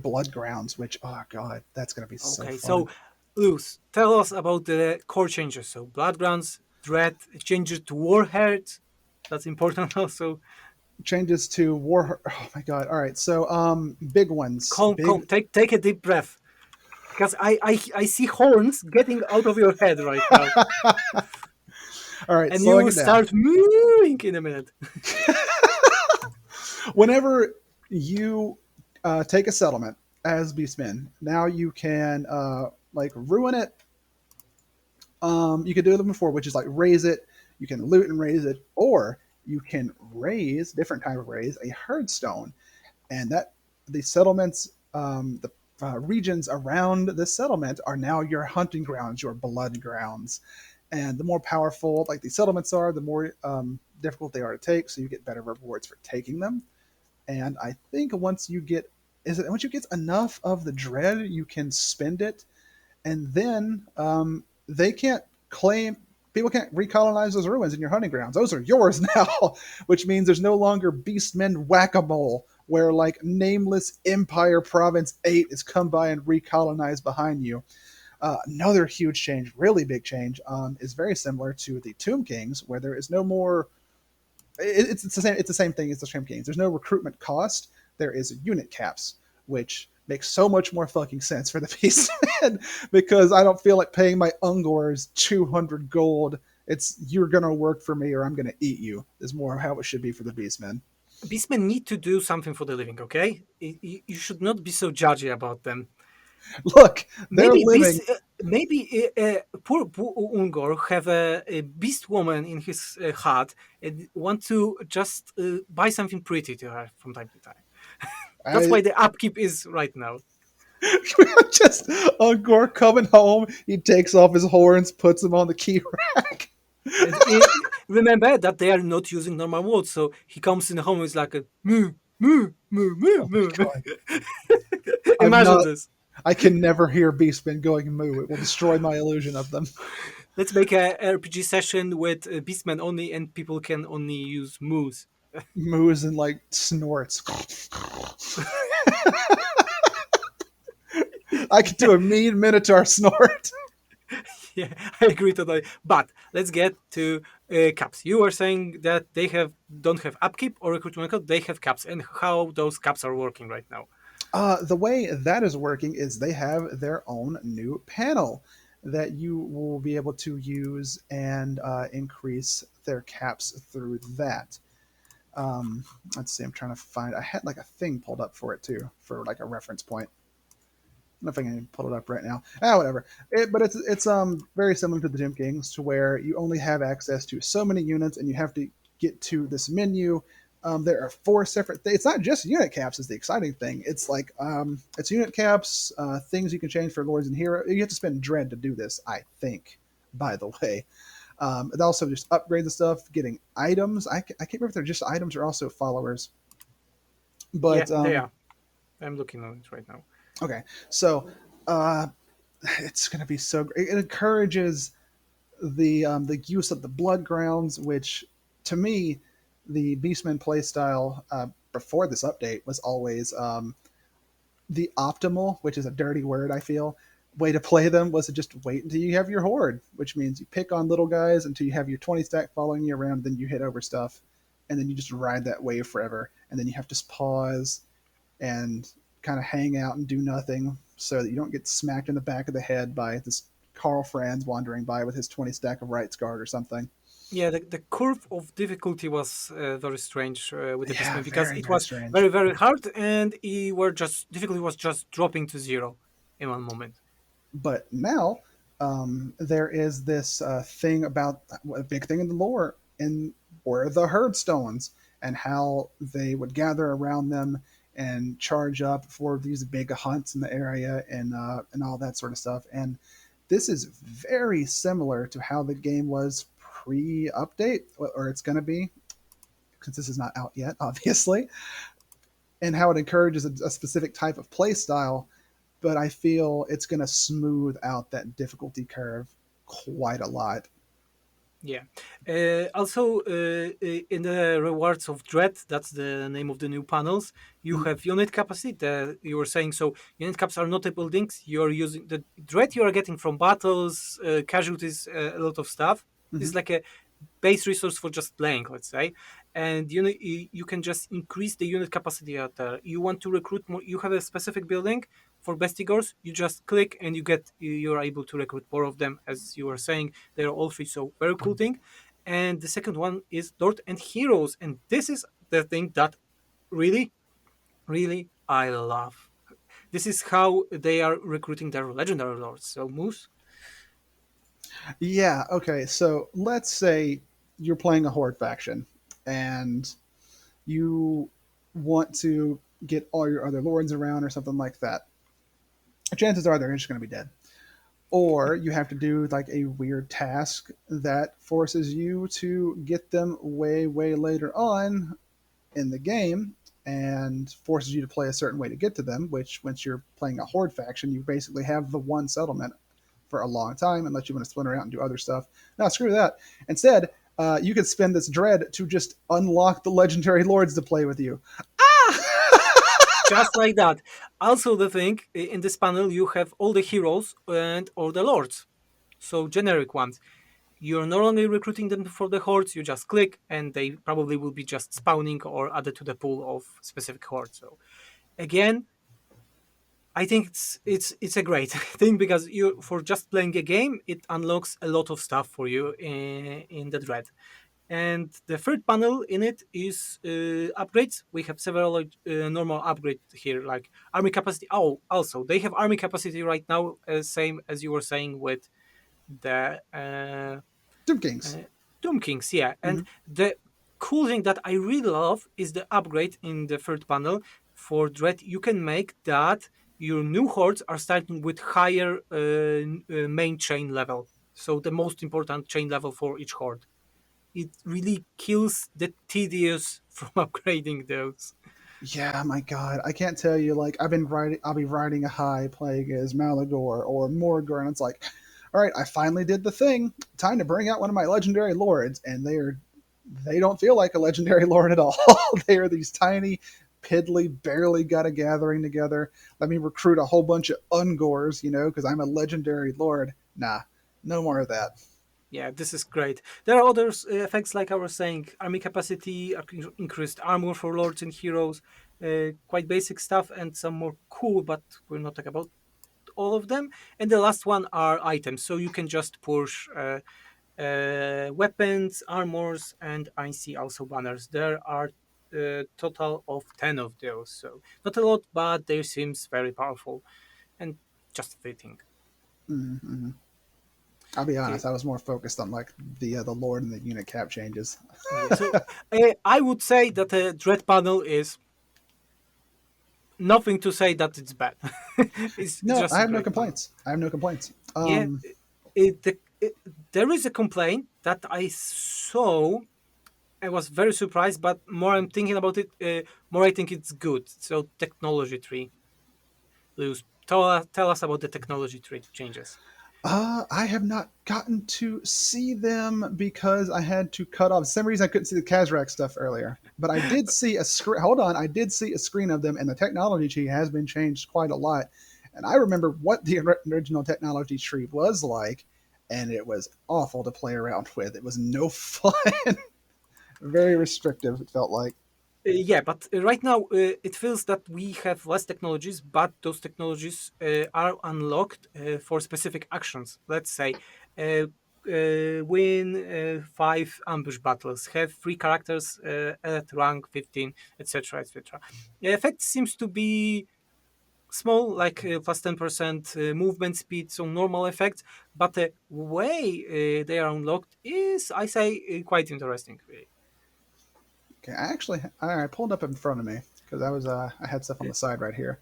blood grounds, which oh god, that's gonna be so Okay, fun. so Luz, tell us about the core changes. So Bloodgrounds, Dread, changes to Warheart. That's important also. Changes to war. Oh my god! All right, so big ones, Calm, big. calm. Take a deep breath, because I see horns getting out of your head right now, All right, and you slowing will it down. start moving in a minute. Whenever you take a settlement as beastmen, now you can like ruin it. You can do it before, which is like raise it. You can loot and raise it, or you can raise different type of raise a herdstone, and that the settlements, regions around the settlement are now your hunting grounds, your blood grounds. And the more powerful like these settlements are, the more difficult they are to take. So you get better rewards for taking them. And I think once you get enough of the dread, you can spend it, and then they can't claim people can't recolonize those ruins in your hunting grounds. Those are yours now, which means there's no longer Beastmen Whack-a-Mole, where like nameless Empire Province 8 is come by and recolonized behind you. Another huge change, really big change, is very similar to the Tomb Kings, where there is no more. It's the same. It's the same thing as the Tomb Kings. There's no recruitment cost. There is unit caps, which makes so much more fucking sense for the Beastmen because I don't feel like paying my Ungors 200 gold. It's you're gonna work for me or I'm gonna eat you. Is more how it should be for the Beastmen. Beastmen need to do something for the living, okay? You should not be so judgy about them. Look, they're Maybe living. poor Ungor have a beast woman in his hut and want to just buy something pretty to her from time to time. That's I why the upkeep is right now. just Ungor coming home. He takes off his horns, puts them on the key rack. And remember that they are not using normal words, so he comes in home with like a moo, moo, moo, moo, Oh my moo. god! I'm Imagine not. this. I can never hear Beastmen going moo. It will destroy my illusion of them. Let's make a RPG session with Beastmen only, and people can only use moos. Moos and like snorts. I could do a mean Minotaur snort. Yeah, I agree totally. But let's get to caps. You were saying that they have don't have upkeep or recruitment code. They have caps, and how those caps are working right now. The way that is working is they have their own new panel that you will be able to use and increase their caps through that. Let's see. I'm trying to find. I had like a thing pulled up for it too, for like a reference point. I don't know if I can pull it up right now. Whatever. But it's very similar to the Gym Kings, to where you only have access to so many units, and you have to get to this menu. There are four separate. It's not just unit caps. Is the exciting thing. It's like it's unit caps, things you can change for lords and heroes. You have to spend dread to do this, I think. By the way, it also just upgrades the stuff, getting items. I can't remember if they're just items or also followers. Yeah, But they are. I'm looking on it right now. okay, so uh, it's going to be so great. It encourages the use of the blood grounds, which to me, the Beastman playstyle before this update was always the optimal, which is a dirty word. I feel way to play them was to just wait until you have your horde, which means you pick on little guys until you have your 20 stack following you around, then you hit over stuff, and then you just ride that wave forever, and then you have to pause and kind of hang out and do nothing so that you don't get smacked in the back of the head by this Carl Franz wandering by with his 20 stack of Rights Guard or something. Yeah, the curve of difficulty was very strange with the Yeah, Beastmen because very, it very was strange. very hard, and it were just difficulty was just dropping to zero in one moment. But now there is this thing about a big thing in the lore, and were the herd stones and how they would gather around them and charge up for these big hunts in the area and all that sort of stuff. And this is very similar to how the game was pre-update, or it's going to be, because this is not out yet, obviously, and how it encourages a specific type of play style. But I feel it's going to smooth out that difficulty curve quite a lot. Yeah. Also, in the rewards of Dread, that's the name of the new panels. You Mm-hmm. have unit capacity. That you were saying so. Unit caps are not buildings. You are using the Dread you are getting from battles, casualties, a lot of stuff. Mm-hmm. It's like a base resource for just playing, let's say, and you can just increase the unit capacity out there. You want to recruit more. You have a specific building for bestigors. You just click and you are able to recruit more of them, as you were saying. They are all free, so very cool thing. And the second one is Lord and Heroes, and this is the thing that really, really I love. This is how they are recruiting their legendary lords. So Moose, Yeah. Okay. So let's say you're playing a horde faction, and you want to get all your other lords around or something like that. chances are they're just going to be dead. Or you have to do like a weird task that forces you to get them way, way later on in the game and forces you to play a certain way to get to them, which, once you're playing a horde faction, you basically have the one settlement for a long time unless you want to splinter out and do other stuff. Now, screw that. Instead, you could spend this dread to just unlock the legendary lords to play with you. Just like that. Also, the thing in this panel, you have all the heroes and all the lords. So generic ones. You're not only recruiting them for the hordes, you just click and they probably will be just spawning or added to the pool of specific hordes. So again, I think it's a great thing because you for just playing a game, it unlocks a lot of stuff for you in the dread. And the third panel in it is upgrades. We have several normal upgrades here, like army capacity. Oh, also they have army capacity right now, same as you were saying with the Doom Kings. uh, Doom Kings. Yeah, Mm-hmm. and the cool thing that I really love is the upgrade in the third panel for Dread. You can make that your new hordes are starting with higher main chain level. So the most important chain level for each horde, it really kills the tedious from upgrading those. Yeah, my God, I can't tell you. Like, I'll be riding a high playing as Malagor or Morgor, and it's like, all right, I finally did the thing. Time to bring out one of my legendary lords, and they don't feel like a legendary lord at all. They are these tiny, piddly, barely got a gathering together. Let me recruit a whole bunch of Ungors, because I'm a legendary lord. Nah, no more of that. Yeah, this is great. There are other effects, like I was saying, army capacity, increased armor for lords and heroes, quite basic stuff, and some more cool, but we're not talking about all of them. And the last one are items, so you can just push weapons, armors, and I see also banners. There are a total of 10 of those, so not a lot, but they seems very powerful and just fitting. Mm-hmm. I'll be Okay, honest, I was more focused on like the lord and the unit cap changes. yeah. So I would say that the Dread panel is nothing to say that it's bad. It's No, just I a have no great panel. complaints. I have no complaints. Yeah, there is a complaint that I saw. I was very surprised, but more I'm thinking about it, more I think it's good. So technology tree, Luz, tell us about the technology tree changes. I have not gotten to see them because I had to cut off. For some reason I couldn't see the Kazrak stuff earlier, but I did see a screen. Hold on, I did see a screen of them, and the technology tree has been changed quite a lot. And I remember what the original technology tree was like, and it was awful to play around with. It was no fun. Very restrictive. It felt like. Yeah, but right now it feels that we have less technologies, but those technologies are unlocked for specific actions. Let's say, win 5 ambush battles, have 3 characters at rank 15, etc., etc. The effect seems to be small, like plus 10% movement speed, so normal effects, but the way they are unlocked is, I say, quite interesting. Really. Okay, I pulled up in front of me because I had stuff on the side right here.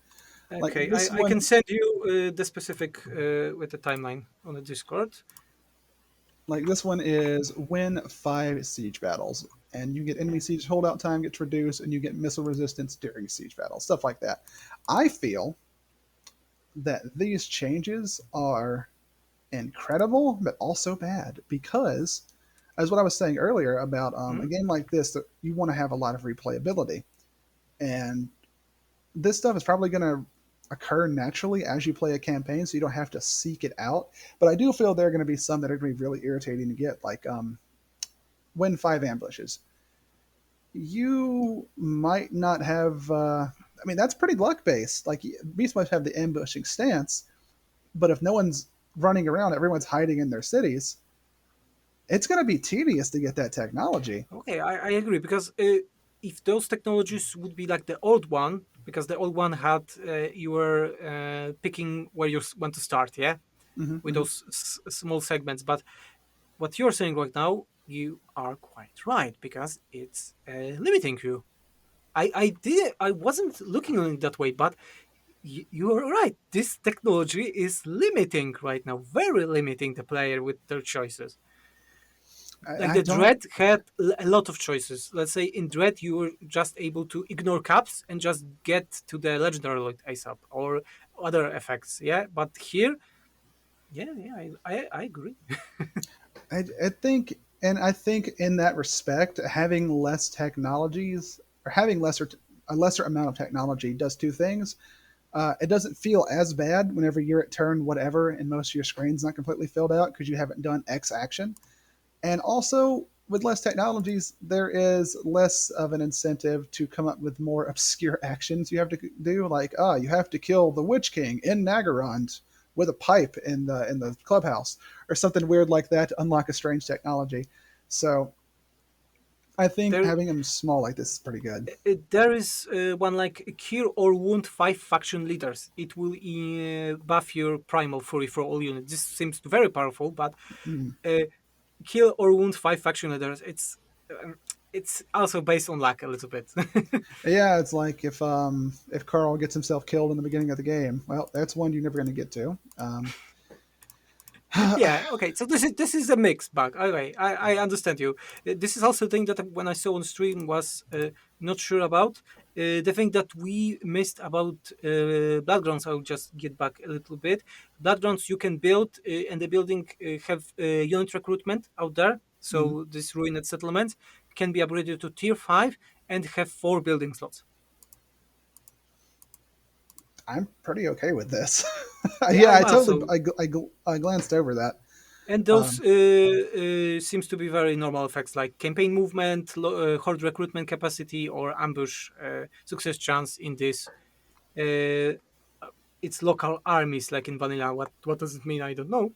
Like Okay, this I can one, send you the specific with the timeline on the Discord. is win 5 siege battles, and you get enemy siege holdout time gets reduced, and you get missile resistance during siege battles, stuff like that. I feel that these changes are incredible, but also bad because, as what I was saying earlier about a Mhm. game like this, that you want to have a lot of replayability, and this stuff is probably going to occur naturally as you play a campaign, so you don't have to seek it out. But I do feel there are going to be some that are going to be really irritating to get, like win 5 ambushes. You might not have. I mean, that's pretty luck based. Like Beast must have the ambushing stance, but if no one's running around, everyone's hiding in their cities. It's going to be tedious to get that technology. Okay, I agree because if those technologies would be like the old one, because the old one had you were picking where you want to start, yeah, Hmm. with Hmm. those small segments. But what you're saying right now, you are quite right because it's limiting you. I wasn't looking at it that way, but You are right. This technology is limiting right now, very limiting the player with their choices. Like I the don't. Dread had a lot of choices. Let's say in Dread you were just able to ignore caps and just get to the legendary loot ASAP or other effects. Yeah, but here, yeah, I agree. I think, and I think in that respect, having less technologies or having a lesser amount of technology does two things. It doesn't feel as bad whenever you're at turn whatever and most of your screen's not completely filled out because you haven't done X action. And also, with less technologies, there is less of an incentive to come up with more obscure actions you have to do. Like, you have to kill the Witch King in Nagarond with a pipe in the clubhouse, or something weird like that to unlock a strange technology. So I think There, having them small like this is pretty good. there is one like cure or wound five faction leaders. It will buff your primal fury for all units. This seems very powerful, but Mm. uh, kill or wound five faction leaders. Um, it's also based on luck a little bit. Yeah, it's like if Carl gets himself killed in the beginning of the game, well, that's one you're never going to get to. Yeah, okay, so this is a mixed bag. Okay, I understand you. This is also a thing that when I saw on stream was not sure about. The thing that we missed about Bloodgrounds, I'll just get back a little bit. Bloodgrounds you can build and the building have unit recruitment out there. Mhm. So this ruined settlement can be upgraded to tier 5 and have 4 building slots. I'm pretty okay with this. Yeah, Yeah, I I'm totally also. I glanced over that. And those Um, seems to be very normal effects like campaign movement, horde recruitment capacity, or ambush success chance in this. Uh, it's local armies like in vanilla. What does it mean? I don't know.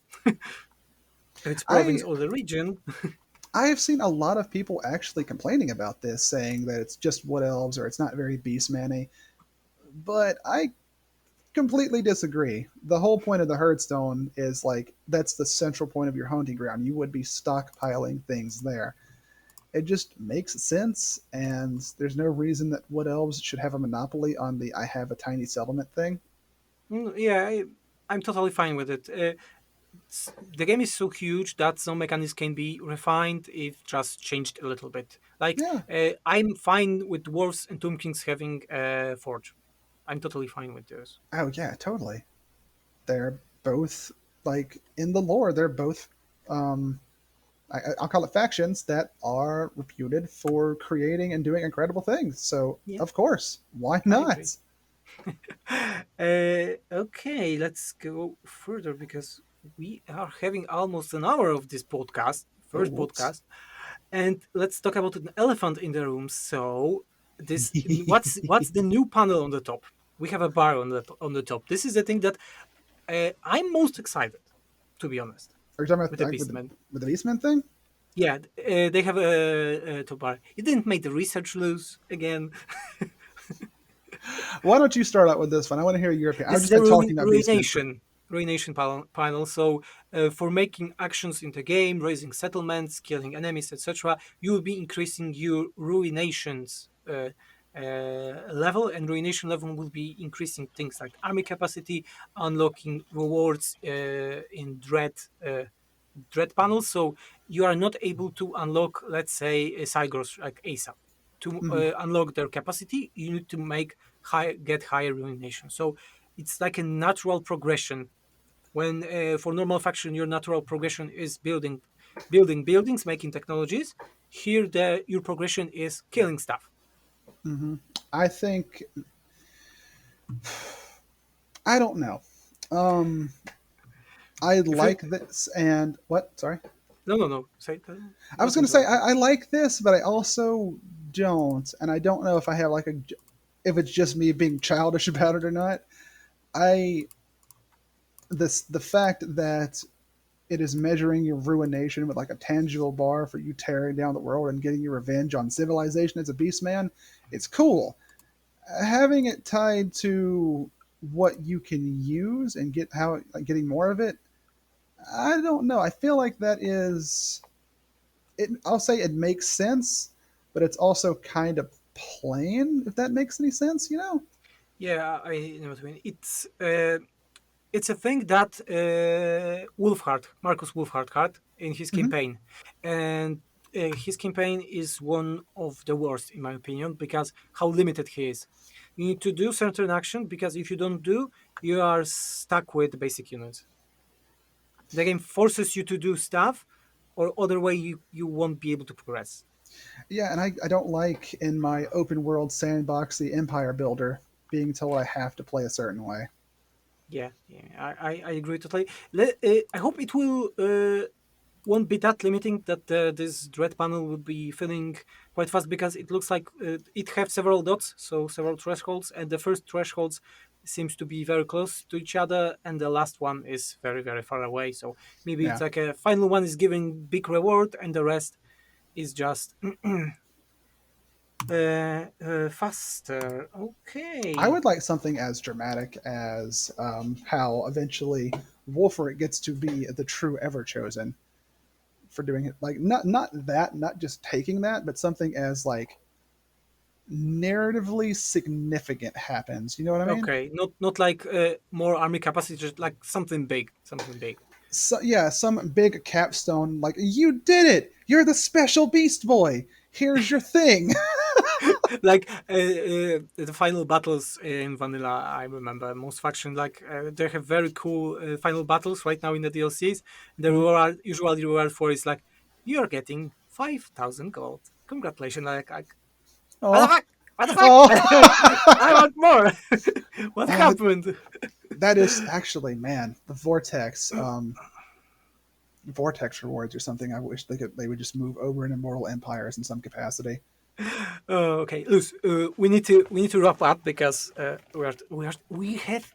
If it's province I or the region. I have seen a lot of people actually complaining about this, saying that it's just wood elves or it's not very beast manny. But I completely disagree. The whole point of the Herdstone is like that's the central point of your hunting ground. You would be stockpiling things there. It just makes sense, and there's no reason that wood elves should have a monopoly on the "I have a tiny settlement" thing. Yeah, I'm totally fine with it. The game is so huge that some mechanics can be refined if just changed a little bit. Like Yeah. I'm fine with dwarves and tomb kings having a forge. I'm totally fine with this. Oh yeah, totally. They're both like in the lore. They're both I'll call it factions that are reputed for creating and doing incredible things. So, Yeah, of course, why I agree. not? Okay, let's go further because we are having almost an hour of this podcast, Oh, first whoops. podcast, and let's talk about an elephant in the room. So, this what's the new panel on the top? We have a bar on the top. This is the thing that I'm most excited, to be honest, Are you talking about with the with Beastmen. the Beastman thing? Yeah, they have a top bar. You didn't make the research loose again. Why don't you start out with this one? I want to hear your opinion. I've This is just the been talking about Beastman for. ruination panel. So for making actions in the game, raising settlements, killing enemies, etc., you will be increasing your ruinations level, and ruination level will be increasing things like army capacity, unlocking rewards in dread panels. So you are not able to unlock, let's say, a Cygros like ASAP. To Mhm, unlock their capacity, you need to get higher ruination. So it's like a natural progression. When for normal faction, your natural progression is building buildings, making technologies. Here, your progression is killing stuff. mhm. I think I don't know. Um, I If you like this, and what? Sorry, no, say I was not going to say interrupt you. I like this, but I also don't, and I don't know if I have like a if it's just me being childish about it or not. I the fact that it is measuring your ruination with like a tangible bar for you tearing down the world and getting your revenge on civilization as a beast man, it's cool. Having it tied to what you can use and get how like, getting more of it, I don't know. I feel like that is it. I'll say it makes sense, but it's also kind of plain if that makes any sense. You know? Yeah, I know what you mean. It's a thing that Wolfhard, Marcus Wolfhard had in his Hmm. campaign, and his campaign is one of the worst in my opinion because how limited he is. You need to do certain action because if you don't do, you are stuck with the basic units. The game forces you to do stuff, or other way you won't be able to progress. Yeah, and I don't like in my open world sandbox the Empire Builder being told I have to play a certain way. Yeah, yeah, I agree totally. I hope it will won't be that limiting that this dread panel will be filling quite fast because it looks like it have several dots, so several thresholds, and the first thresholds seems to be very close to each other, and the last one is very very far away. So maybe it's Yeah, like a final one is giving big reward, and the rest is just faster. I Okay. would like something as dramatic as how eventually Wolfric gets to be the true Ever Chosen for doing it. Like not just taking that, but something as like narratively significant happens. You know what I mean? Okay, not like more army capacity, just like something big, something big. So, yeah, some big capstone like you did it. You're the special Beast Boy. Here's your thing. Like the final battles in vanilla, I remember most faction like they have very cool final battles right now in the DLCs. The Mhm. reward usually reward for is like you're getting 5,000 gold. Congratulations! Like what the Oh, fuck? What the fuck? I oh. want more. What Oh, happened? that is actually, man, the vortex rewards or something. I wish they would just move over in Immortal Empires in some capacity. Okay, Luz, we need to wrap up because we have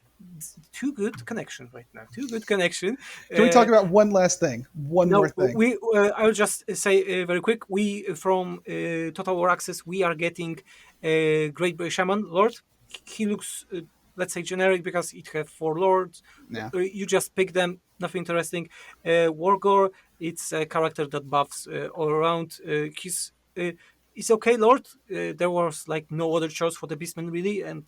too good connection right now. Too good connection. Can we talk Uh, about one last thing? One more no, thing. we. I'll just say very quick. We from Total War Access. We are getting Great Boy Shaman Lord. He looks, let's say, generic because it have four lords. Yeah, You just pick them. Nothing interesting. Wargore. It's a character that buffs all around. He's okay, Lord. There was like no other choice for the Beastmen really, and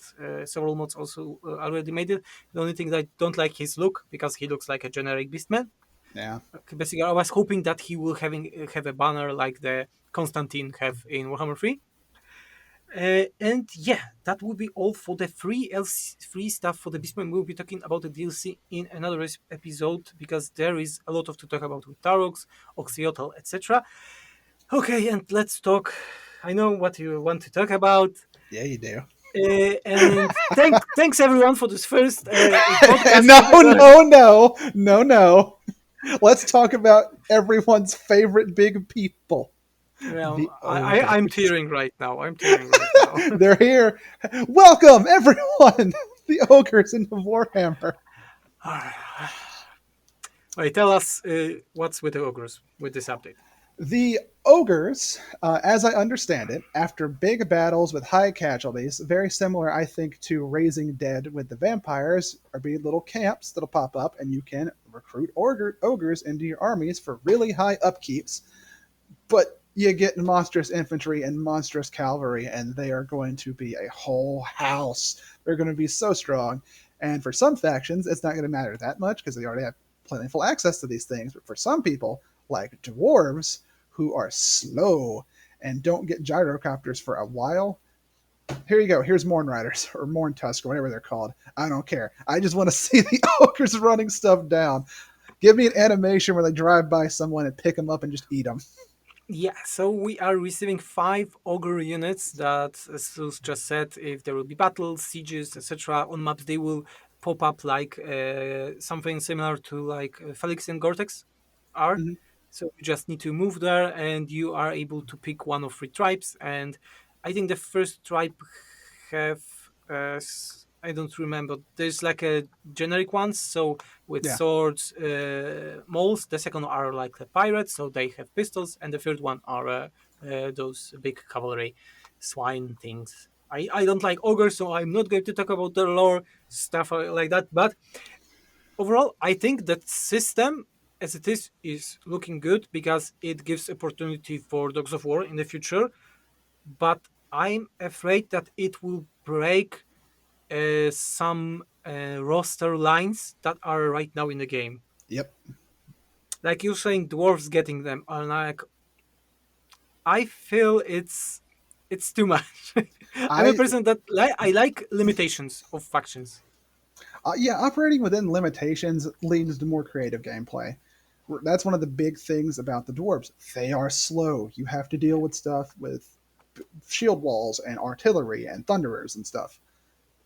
several mods also already made it. The only thing that I don't like his look because he looks like a generic Beastman. yeah. Basically, I was hoping that he will have a banner like the Constantine have in Warhammer 3. And yeah, that will be all for the free stuff for the Beastman. We'll be talking about the DLC in another episode because there is a lot of to talk about with Tarox, Oxyotl, etc. Okay, and let's talk. I know what you want to talk about. Yeah, you do. And thanks everyone for this first podcast No, episode. no, no, no, no. Let's talk about everyone's favorite big people, the Well, I'm ogres. tearing right now. I'm tearing right now. They're here. Welcome, everyone. The ogres into Warhammer. Wait, tell us what's with the ogres with this update. The ogres, as I understand it, after big battles with high casualties, very similar, I think, to Raising Dead with the vampires, are be little camps that'll pop up, and you can recruit ogres into your armies for really high upkeeps. But you get monstrous infantry and monstrous cavalry, and they are going to be a whole house. They're going to be so strong. And for some factions, it's not going to matter that much because they already have plentiful access to these things. But for some people, like dwarves, who are slow and don't get gyrocopters for a while, here you go. Here's Morn Riders or Morn Tusk or whatever they're called. I don't care. I just want to see the ogres running stuff down. Give me an animation where they drive by someone and pick them up and just eat them. Yeah, so we are receiving 5 ogre units that, as Sus just said, if there will be battles, sieges, etc. on maps, they will pop up like something similar to like Felix and Gore-Tex are. Mhm. So you just need to move there, and you are able to pick one of 3 tribes. And I think the first tribe have I don't remember. There's like a generic ones, so with Yeah. swords, moles. The second are like the pirates, so they have pistols, and the third one are those big cavalry swine things. I don't like ogres, so I'm not going to talk about the lore stuff like that. But overall, I think that system as it is looking good because it gives opportunity for Dogs of War in the future. But I'm afraid that it will break some roster lines that are right now in the game. Yep. Like you're saying, dwarves getting them are like, I feel it's too much. I'm a I person that I like limitations of factions. Yeah, operating within limitations leads to more creative gameplay. That's one of the big things about the dwarves. They are slow. You have to deal with stuff with shield walls and artillery and thunderers and stuff.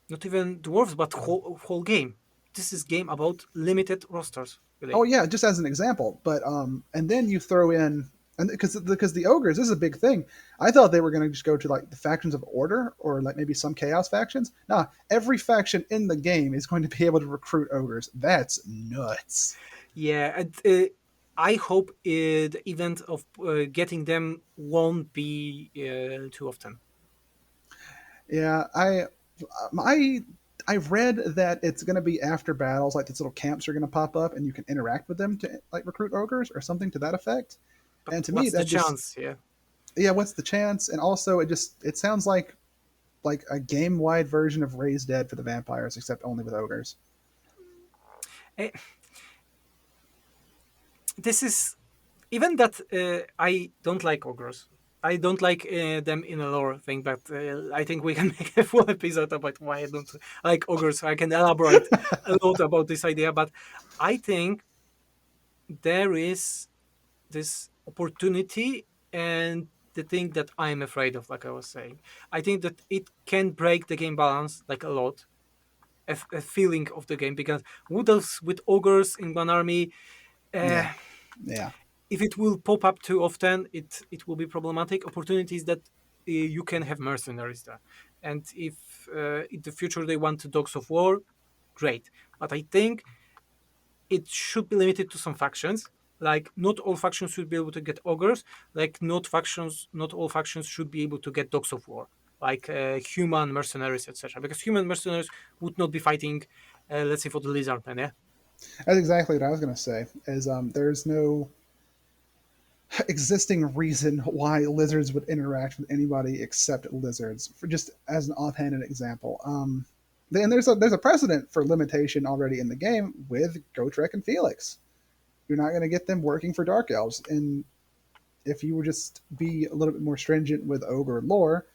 Not even dwarves, but whole game. This is game about limited rosters, Oh really. yeah, just as an example. But and then you throw in, and because the ogres, this is a big thing. I thought they were going to just go to like the factions of order or like maybe some chaos factions. Nah, every faction in the game is going to be able to recruit ogres. That's nuts. Yeah, and I hope the event of getting them won't be too often. Yeah, I I read that it's going to be after battles, like these little camps are going to pop up, and you can interact with them to like recruit ogres or something to that effect. But And to me, what's the that just chance? Yeah. yeah, what's the chance? And also, it sounds like a game wide version of Raised Dead for the vampires, except only with ogres. Eh, this is even that I don't like ogres. I don't like them in a lore thing, but I think we can make a full episode about why I don't like ogres. So I can elaborate a lot about this idea, but I think there is this opportunity and the thing that I'm afraid of, like I was saying. I think that it can break the game balance like a lot, a feeling of the game, because woodels with ogres in one army, Yeah, uh, yeah, if it will pop up too often, it will be problematic. Opportunities that you can have mercenaries there, and if in the future they want dogs of war, great. But I think it should be limited to some factions. Like not all factions should be able to get ogres. Like not all factions should be able to get dogs of war. Like human mercenaries, etc. Because human mercenaries would not be fighting, let's say, for the lizard men. Yeah, that's exactly what I was going to say. Is there's no existing reason why lizards would interact with anybody except lizards. For just as an offhanded example, then there's a precedent for limitation already in the game with Gotrek and Felix. You're not going to get them working for Dark Elves, and if you would just be a little bit more stringent with Ogre lore,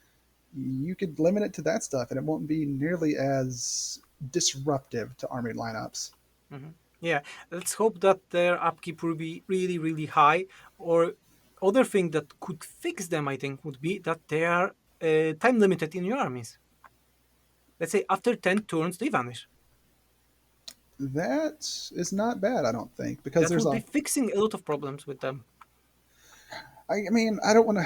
you could limit it to that stuff, and it won't be nearly as disruptive to army lineups. hmm yeah. Let's hope that their upkeep will be really, really high. Or other thing that could fix them, I think, would be that they are time limited in your armies. Let's say after 10 turns they vanish. That is not bad, I don't think, because That there's would be a. fixing a lot of problems with them. I mean, I don't want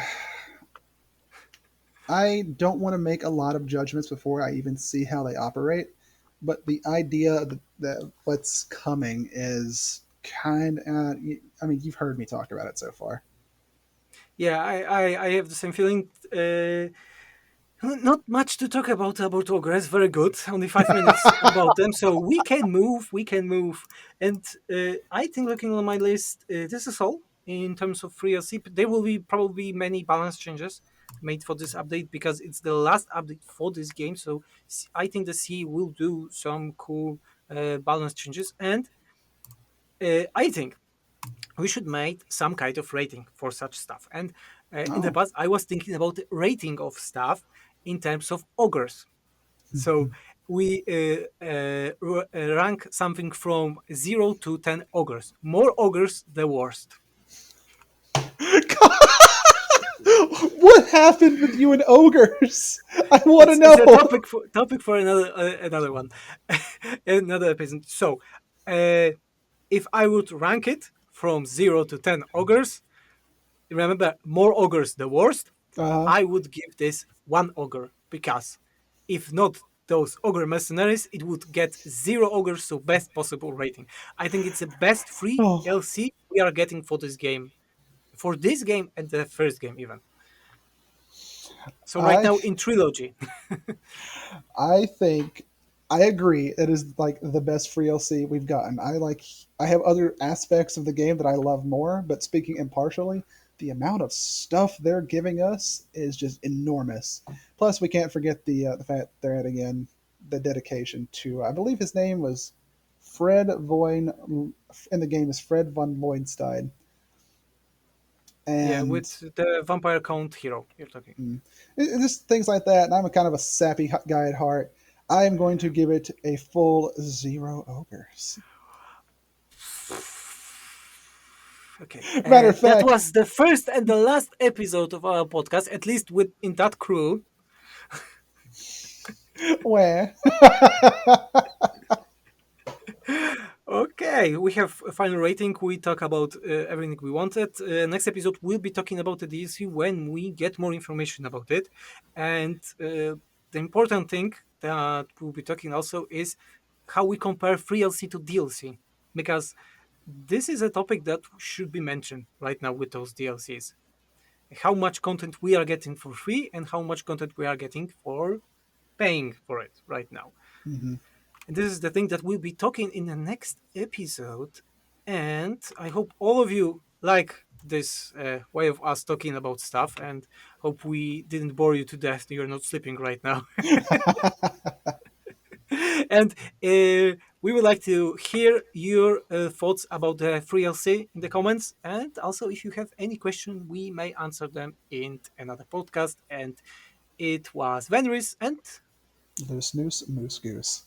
to make a lot of judgments before I even see how they operate, but the idea that what's coming is kind of. I mean, you've heard me talk about it so far. Yeah, I have the same feeling. Not much to talk about Ogres. Very good. Only 5 minutes about them, so we can move. We can move. And I think looking on my list, this is all in terms of free LC. There will be probably many balance changes made for this update because it's the last update for this game. So I think the C will do some cool balance changes, and I think we should make some kind of rating for such stuff. And in the Oh, past, I was thinking about the rating of stuff in terms of ogres. So we rank something from 0 to 10 ogres. More ogres, the worst. what happened with you and ogres? I want to It's a know. topic for another one, another episode. So, if I would rank it from 0 to 10 ogres, remember more ogres the worst. Uh, I would give this one ogre because if not those ogre mercenaries, it would get 0 ogres, so best possible rating. I think it's the best free oh, LC we are getting for this game and the first game even. So right I now in trilogy. I think I agree. It is like the best free LC we've gotten. I have other aspects of the game that I love more, but speaking impartially, the amount of stuff they're giving us is just enormous. Plus, we can't forget the fact they're adding in the dedication to, I believe his name was Fred Voin, in the game is Fred von Loenstein. Yeah, And with the vampire count hero you're talking. just things like that. And I'm a kind of a sappy guy at heart. I am going to give it a full 0 ogres. Okay, Matter of that fact, was the first and the last episode of our podcast, at least with in that crew. where Okay, we have a final rating. We talk about everything we wanted. Next episode, we'll be talking about the DLC when we get more information about it. And the important thing that we'll be talking also is how we compare free LC to DLC. Because this is a topic that should be mentioned right now with those DLCs. How much content we are getting for free and how much content we are getting for paying for it right now. Mhm. And this is the thing that we'll be talking in the next episode. And I hope all of you like this way of us talking about stuff and hope we didn't bore you to death. You're not sleeping right now. And we would like to hear your thoughts about the free LC in the comments. And also, if you have any question, we may answer them in another podcast. And it was Venris. And Loose noose, moose goose.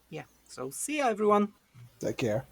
yeah, so see ya, everyone. Take care.